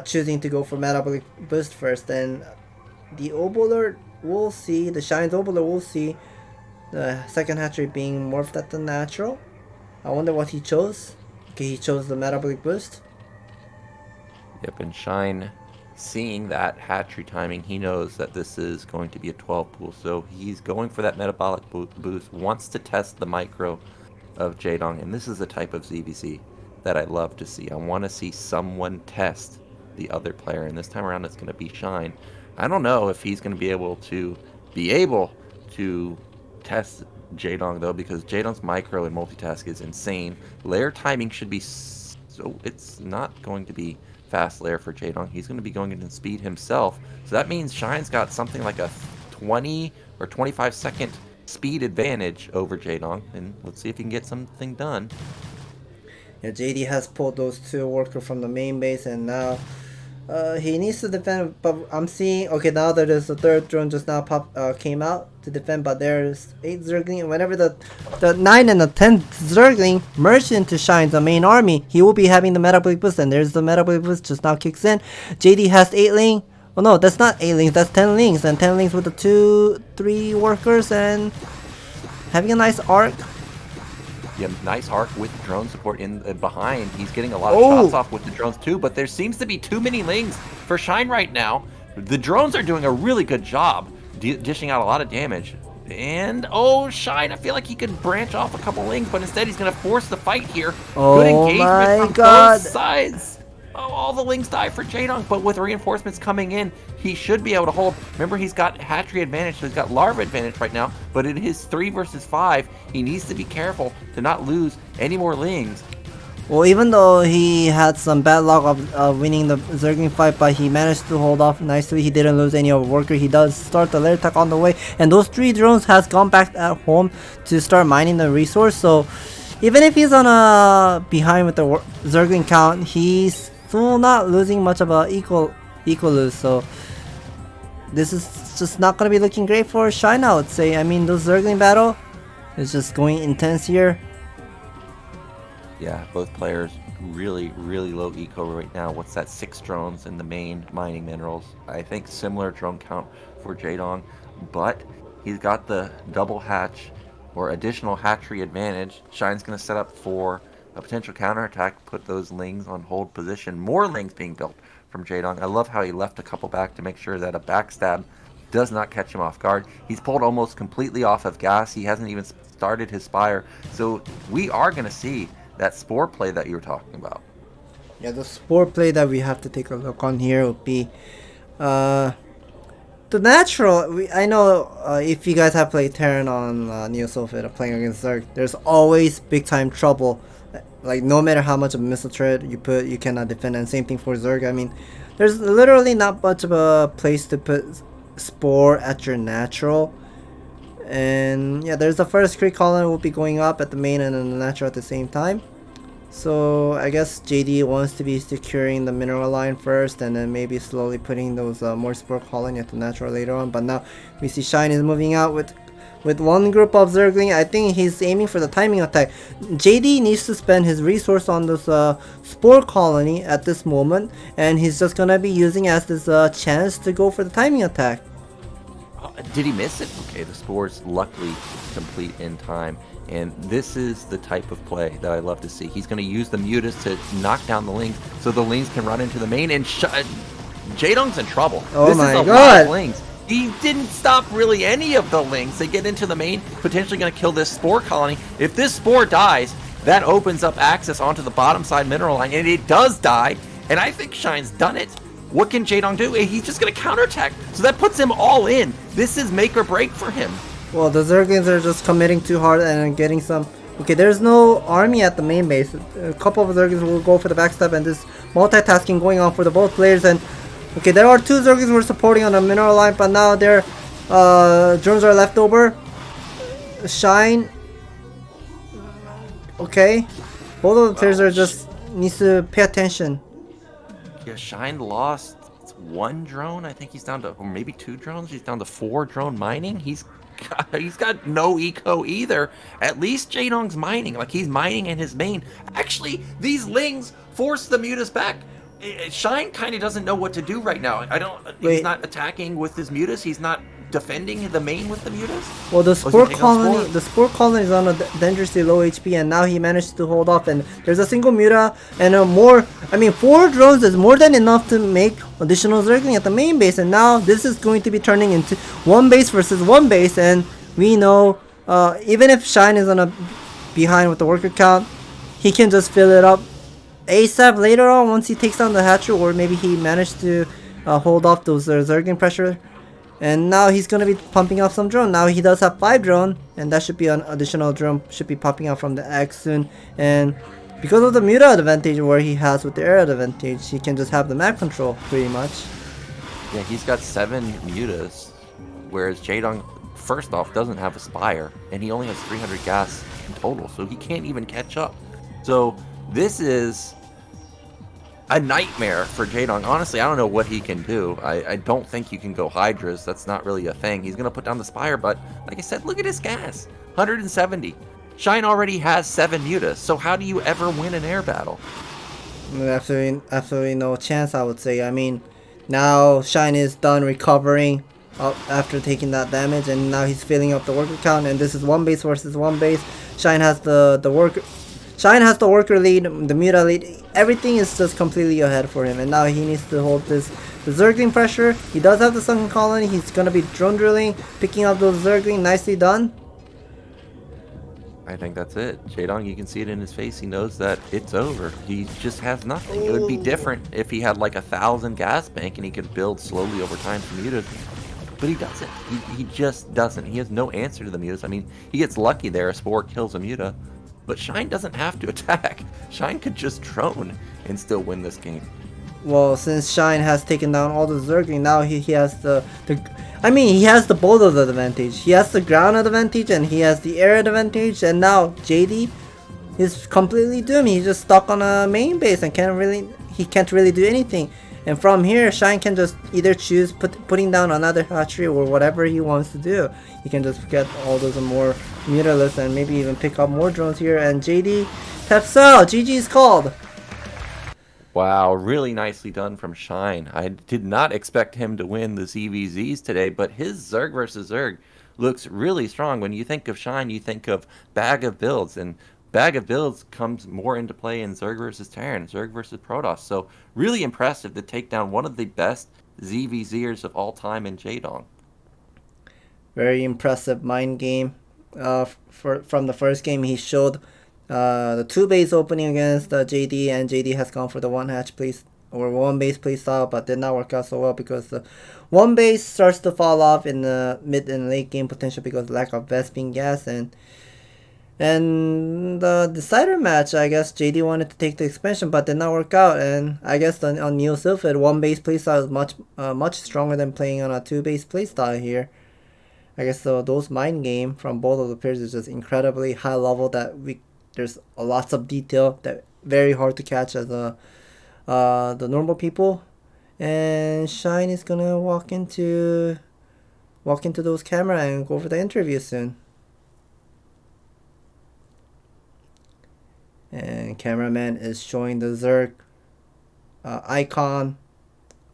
choosing to go for metabolic boost first. And the Overlord will see, the Shine's Overlord will see the 2nd hatchery being morphed at the natural. I wonder what he chose. Okay, he chose the metabolic boost. Yep, and Shine, seeing that hatchery timing, he knows that this is going to be a 12 pool, so he's going for that metabolic boost, wants to test the micro of Jaedong, and this is the type of ZVZ that I love to see. I want to see someone test the other player, and this time around it's going to be Shine. I don't know if he's going to be able to test Jaedong though, because Jaedong's micro and multitask is insane. Lair timing should be so it's not going to be fast lair for Jaedong. He's going to be going into speed himself, so that means Shine's got something like a 20 or 25 second speed advantage over Jaedong, and let's see if he can get something done. Yeah, JD has pulled those 2 workers from the main base, and now he needs to defend. But I'm seeing, okay, now that there's a 3rd drone just now came out to defend, but there's 8 Zergling. Whenever the 9 and the 10th Zergling merge into Shine's the main army, he will be having the metabolic boost, and there's the metabolic boost just now kicks in. JD has 8 lane. Oh no, that's not 8 links, that's 10 links, and 10 links with the 2-3 workers and having a nice arc. Yeah, nice arc with drone support in behind. He's getting a lot of shots off with the drones too, but there seems to be too many lings for Shine right now. The drones are doing a really good job dishing out a lot of damage. And Shine, I feel like he could branch off a couple lings, but instead he's going to force the fight here. Good engagement from both sides. All the lings die for Jaedong, but with reinforcements coming in, he should be able to hold. Remember, he's got hatchery advantage, so he's got larva advantage right now, but in his 3 versus 5, he needs to be careful to not lose any more lings. Well, even though he had some bad luck of winning the Zergling fight, but he managed to hold off nicely. He didn't lose any of the worker. He does start the lair attack on the way, and those 3 drones has gone back at home to start mining the resource. So even if he's on a behind with the Zergling count, he's still not losing much of a equal lose. So this is just not gonna be looking great for Shine, I would say. I mean, those Zergling battle is just going intense here. Yeah, both players really low eco right now. What's that? 6 drones in the main mining minerals. I think similar drone count for Jaedong, but he's got the double hatch or additional hatchery advantage. Shine's going to set up for a potential counterattack, put those lings on hold position. More lings being built from Jaedong. I love how he left a couple back to make sure that a backstab does not catch him off guard. He's pulled almost completely off of gas. He hasn't even started his spire. So we are going to see that spore play that you were talking about. Yeah, the spore play that we have to take a look on here would be the natural. I know if you guys have played Terran on Neosophid playing against Zerg, there's always big time trouble. Like, no matter how much of a missile threat you put, you cannot defend. And same thing for Zerg. I mean, there's literally not much of a place to put spore at your natural. And yeah, there's the first crit column will be going up at the main and then the natural at the same time. So I guess JD wants to be securing the mineral line first, and then maybe slowly putting those more spore colony at the natural later on. But now we see Shine is moving out with one group of Zergling. I think he's aiming for the timing attack. JD needs to spend his resource on this spore colony at this moment, and he's just gonna be using as this chance to go for the timing attack. Did he miss it? Okay, the spores luckily complete in time. And this is the type of play that I love to see. He's going to use the mutas to knock down the lings so the lings can run into the main. And Jaedong's in trouble. Oh this my is a god. lot of lings. He didn't stop really any of the lings. They get into the main, potentially going to kill this spore colony. If this spore dies, that opens up access onto the bottom side mineral line. And it does die. And I think Shine's done it. What can Jaedong do? He's just going to counterattack. So that puts him all in. This is make or break for him. Well, the Zerglings are just committing too hard and getting some... Okay, there's no army at the main base. A couple of Zerglings will go for the backstab, and this multitasking going on for the both players. And okay, there are 2 Zerglings who are supporting on the mineral line, but now their drones are left over. Shine. Okay. Both of the players are just... needs to pay attention. Yeah, Shine lost 1 drone. I think he's down to... or maybe 2 drones. He's down to 4 drone mining. He's got no eco either. At least Jaedong's mining. Like, he's mining in his main. Actually, these lings force the mutas back. Shine kind of doesn't know what to do right now. He's not attacking with his mutas. He's not defending the main with the mutas. Well, the spore colony is on a dangerously low HP, and now he managed to hold off. And there's a single muta and a more. I mean, 4 drones is more than enough to make additional Zergling at the main base. And now this is going to be turning into 1 base versus 1 base. And we know, even if Shine is on a behind with the worker count, he can just fill it up ASAP later on once he takes down the hatchery, or maybe he managed to hold off those Zergling pressure. And now he's going to be pumping out some drone. Now he does have 5 drone, and that should be an additional drone should be popping out from the X soon. And because of the muta advantage where he has with the air advantage, he can just have the map control pretty much. Yeah, he's got 7 mutas, whereas Jaedong, first off, doesn't have a spire, and he only has 300 gas in total, so he can't even catch up. So this is a nightmare for Jaedong. Honestly, I don't know what he can do. I don't think you can go Hydras. That's not really a thing. He's going to put down the Spire, but like I said, look at his gas. 170. Shine already has 7 mutas, so how do you ever win an air battle? Absolutely no chance, I would say. I mean, Now Shine is done recovering up after taking that damage, and now he's filling up the worker count, and this is one base versus one base. Shine has the worker lead, the Muta lead. Everything is just completely ahead for him, and now he needs to hold the Zergling pressure. He does have the Sunken Colony. He's gonna be drone drilling, picking up those Zergling. Nicely done. I think that's it. Jaedong, you can see it in his face. He knows that it's over. He just has nothing. It would be different if he had like 1,000 gas bank and he could build slowly over time some mutas. But he doesn't. He just doesn't. He has no answer to the mutas. I mean, he gets lucky there. A Spore kills a muta. But Shine doesn't have to attack. Shine could just drone and still win this game. Well, since Shine has taken down all the Zergling, now he has he has the both of the advantage. He has the ground advantage and he has the air advantage, and now JD is completely doomed. He's just stuck on a main base and can't really do anything. And from here, Shine can just either choose putting down another hatchery or whatever he wants to do. He can just get all those more mutalists and maybe even pick up more drones here. And JD taps out. GG is called. Wow, really nicely done from Shine. I did not expect him to win the ZVZs today, but his Zerg versus Zerg looks really strong. When you think of Shine, you think of Bag of Builds, and Bag of Builds comes more into play in Zerg versus Terran, Zerg versus Protoss. So really impressive to take down one of the best ZVZers of all time in Jaedong. Very impressive mind game. From the first game, he showed the 2 base opening against JD, and JD has gone for the 1 hatch place or 1 base play style, but did not work out so well because the 1 base starts to fall off in the mid and late game potential because of lack of Vespene gas. And the decider match, I guess JD wanted to take the expansion but did not work out, and I guess on Neo Sylphid 1 base playstyle is much stronger than playing on a 2 base playstyle here. I guess those mind game from both of the players is just incredibly high level that there's lots of detail that very hard to catch as the normal people. And Shine is gonna walk into those camera and go for the interview soon. And cameraman is showing the Zerg icon,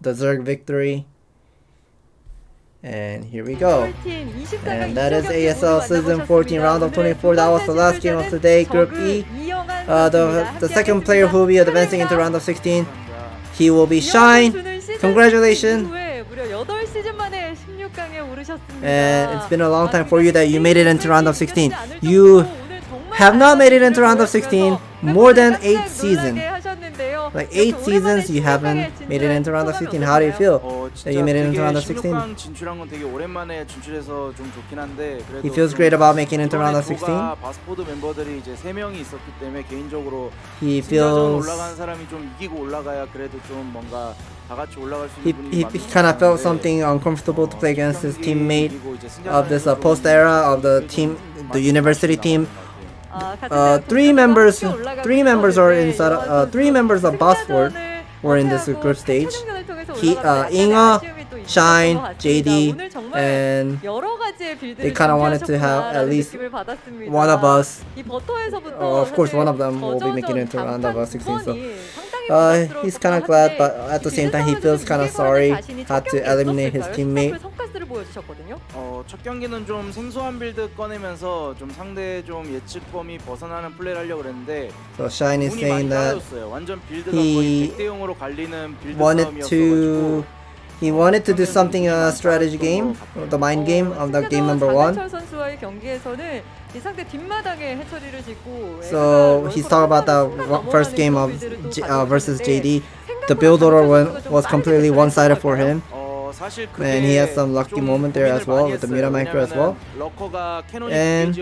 the Zerg victory. And here we go. And that is ASL Season 14 Round of 24. That was the last game of today, Group E. The second player who will be advancing into Round of 16, he will be Shine. Congratulations. And it's been a long time for you that you made it into Round of 16. You have not made it into Round of 16 more than 8 seasons. Like 8 seasons you haven't made it into Round of 16. How do you feel that you made it into Round of 16? He feels great about making it into Round of 16. He feels he kind of felt something uncomfortable to play against his teammate of this post era of the university team. 3 members of Bosford were in this group stage. Inga, Shine, JD, and they kind of wanted to have at least one of us. Of course, one of them will be making it into round of 16. So he's kind of glad, but at the same time, he feels kind of sorry had to eliminate his teammate. 첫 경기는 좀 생소한 빌드 꺼내면서 좀 상대 좀 예측 범위 벗어나는 플레이를 하려고 그랬는데 So Shine is saying that 완전 빌드가 거의 100대0으로 갈리는 빌드 he wanted to do something strategy game, the mind game of the game number 1. So he's talking about the first game of versus JD. The build order was completely one-sided for him. And he has some lucky moment there as well with the Muta Micro as well. And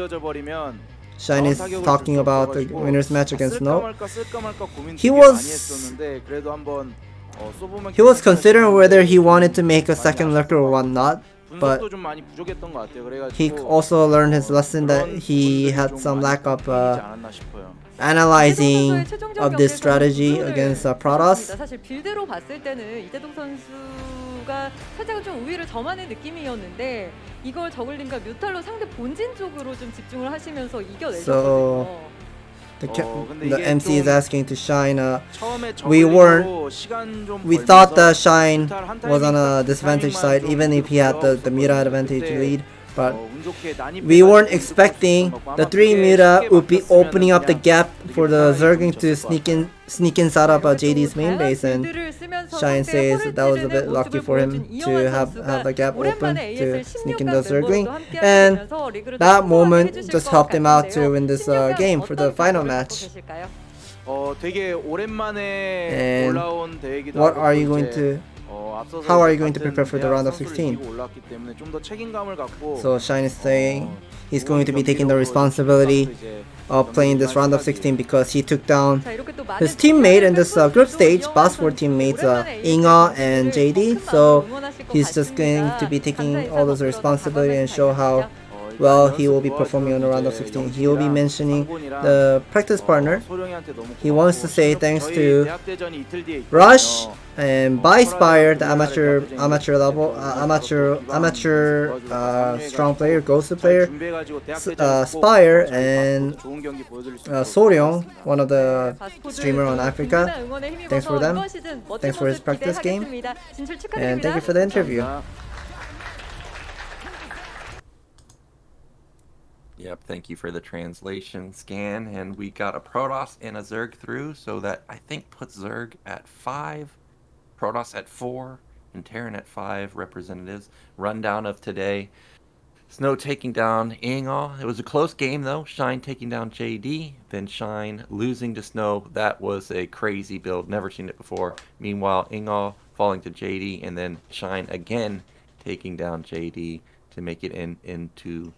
Shine is talking about the winner's match against No. He was considering whether he wanted to make a second lurker or not, but he also learned his lesson that he had some lack of analyzing of this strategy against Protoss. 살짝 좀 우위를 점하는 느낌이었는데 이걸 저글링과 뮤탈로 상대 본진 쪽으로 좀 집중을 하시면서 이겨내셨거든요. The MC is asking to Shine. 처음에 we 저글링으로 시간 좀 We thought that 벌면서 Shine 뮤탈 한 was on a 타이밍만 disadvantage side, 좀 even if he had the 이득 Muta 보였었거든요. advantage 그때 lead. But 운 좋게 난입해가지고 we weren't 이득 expecting 볼수 있었던 the 거고, 3 아마 Muta 그게 would be 쉽게 opening up the 막혔으면 gap for the 되게 Zerging 편하게 to 좀 sneak inside of JD's main base, and Shine says that was a bit lucky for him to have the gap open to sneak in the Zergling, and that moment just helped him out to win this game for the final match. 되게 오랜만에 And 올라온 대회기도 what 하고 are you 또 going 이제, to 앞서서 how are you 이제 going to prepare for the round of 선수를 16? 이기고 올랐기 때문에 좀 더 책임감을 갖고 So Shine is saying he's going to be taking the responsibility of playing this round of 16 because he took down his teammate in this group stage, Boss 4 teammates Inga and JD. So he's just going to be taking all this responsibility and show how well he will be performing on the round of 16. He will be mentioning the practice partner. He wants to say thanks to Rush and Byspire, the amateur level, amateur strong player, ghost player, Spire, and Soryong, one of the streamer on Africa. Thanks for them. Thanks for his practice game, and thank you for the interview. Yep, thank you for the translation scan. And we got a Protoss and a Zerg through, so that I think puts Zerg at 5, Protoss at 4, and Terran at 5 representatives. Rundown of today. Snow taking down Ingall. It was a close game though. Shine taking down JD, then Shine losing to Snow. That was a crazy build, never seen it before. Meanwhile, Ingall falling to JD, and then Shine again taking down JD to make it into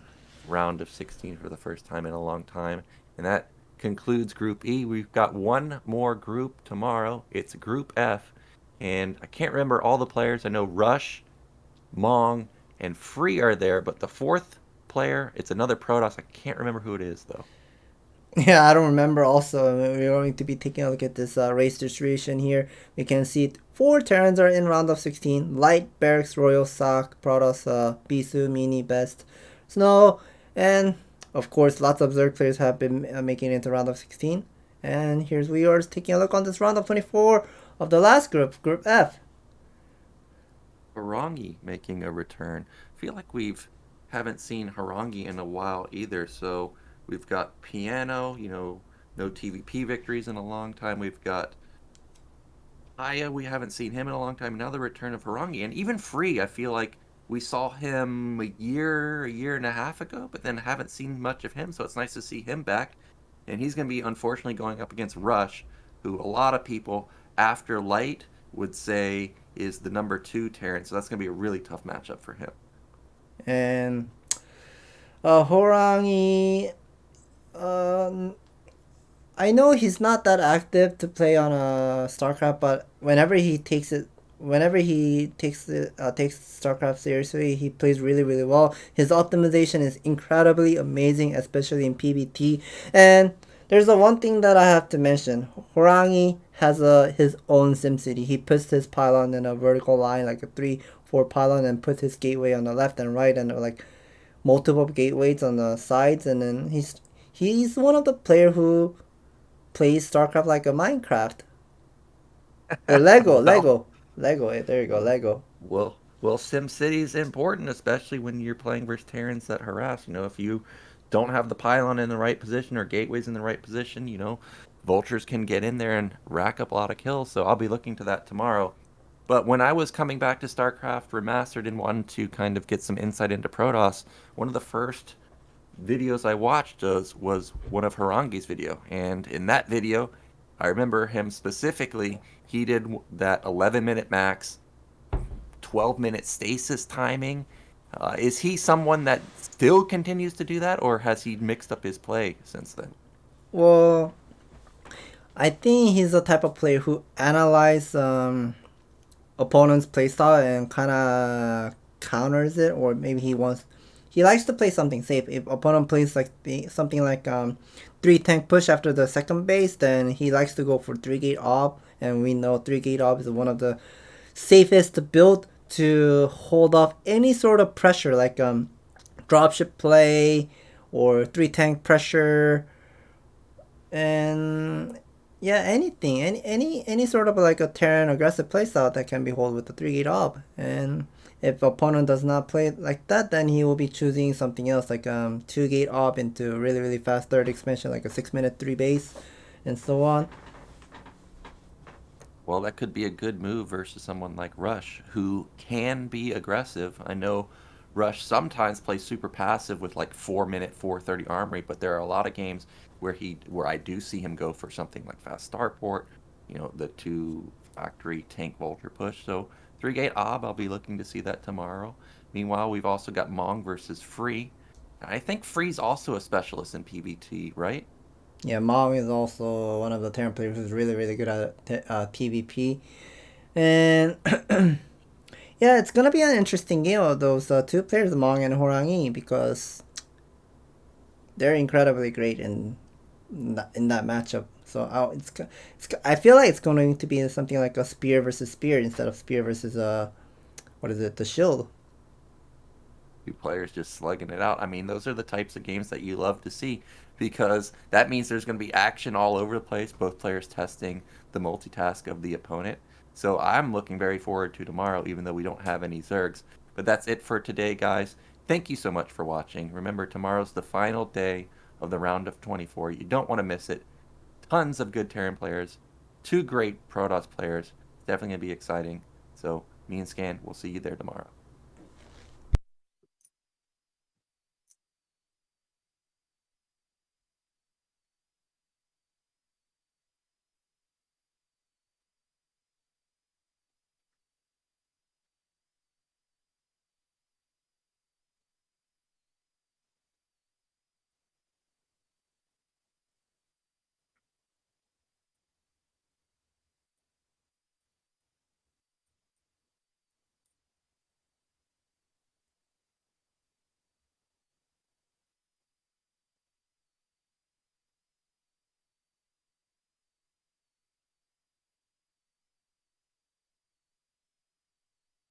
round of 16 for the first time in a long time. And that concludes Group E. We've got one more group tomorrow. It's Group F, and I can't remember all the players. I know Rush, Mong, and Free are there, but the fourth player, it's another Protoss. I can't remember who it is though. Yeah, I don't remember also. We're going to be taking a look at this race distribution here. We can see 4 Terrans are in round of 16. Light, Barracks, Royal, Sock, Protoss, Bisu, Mini, Best, Snow, and of course lots of Zerg players have been making it into round of 16. And here's we are taking a look on this round of 24 of the last group, Group F. Harangi making a return. I feel like haven't seen Harangi in a while either. So we've got Piano, no TVP victories in a long time. We've got Haya, we haven't seen him in a long time. Now the return of Harangi, and even Free, I feel like we saw him a year and a half ago, but then haven't seen much of him, so it's nice to see him back. And he's going to be, unfortunately, going up against Rush, who a lot of people, after Light, would say is the number 2 Terran, so that's going to be a really tough matchup for him. And Harangi, I know he's not that active to play on StarCraft, but whenever he takes StarCraft seriously, he plays really, really well. His optimization is incredibly amazing, especially in PvT. And there's the one thing that I have to mention. Harangi has his own SimCity. He puts his pylon in a vertical line, like a 3-4 pylon, and puts his gateway on the left and right, and like multiple gateways on the sides. And then he's one of the player who plays StarCraft like a Minecraft. Or Lego. There you go, Lego. Well, SimCity is important, especially when you're playing versus Terrans that harass. If you don't have the pylon in the right position or gateways in the right position, vultures can get in there and rack up a lot of kills. So I'll be looking to that tomorrow. But when I was coming back to StarCraft Remastered and wanted to kind of get some insight into Protoss, one of the first videos I watched was one of Harangi's video. And in that video, I remember him specifically, he did that 11-minute max, 12-minute stasis timing. Is he someone that still continues to do that, or has he mixed up his play since then? Well, I think he's the type of player who analyzes opponent's playstyle and kind of counters it, or maybe he likes to play something safe. If opponent plays something like 3 tank push after the second base, then he likes to go for 3 gate op, and we know 3 gate op is one of the safest to build to hold off any sort of pressure, like dropship play or 3 tank pressure. And yeah, anything, any sort of like a Terran aggressive playstyle that can be held with the 3-gate ob. And if opponent does not play it like that, then he will be choosing something else like 2-gate ob into really fast third expansion, like a 6-minute 3 base, and so on. Well, that could be a good move versus someone like Rush, who can be aggressive. I know Rush sometimes plays super passive with like 4-minute 430 armory, but there are a lot of games where I do see him go for something like fast starport, the 2 factory tank vulture push. So 3-gate ob, I'll be looking to see that tomorrow. Meanwhile, we've also got Mong versus Free. I think Free's also a specialist in PvT, right? Yeah, Mong is also one of the Terran players who's really good at PvP. And yeah, it's gonna be an interesting game of those 2 players, Mong and Horangi, because they're incredibly great in that matchup. So I feel like it's going to be something like a spear versus spear instead of spear versus what is it, the shield. 2 players just slugging it out. I mean, those are the types of games that you love to see, because that means there's going to be action all over the place, both players testing the multitask of the opponent. So I'm looking very forward to tomorrow, even though we don't have any Zergs. But that's it for today, guys. Thank you so much for watching. Remember, tomorrow's the final day of the round of 24. You don't want to miss it. Tons of good Terran players, 2 great Protoss players. It's definitely going to be exciting. So me and Scan, we'll see you there tomorrow.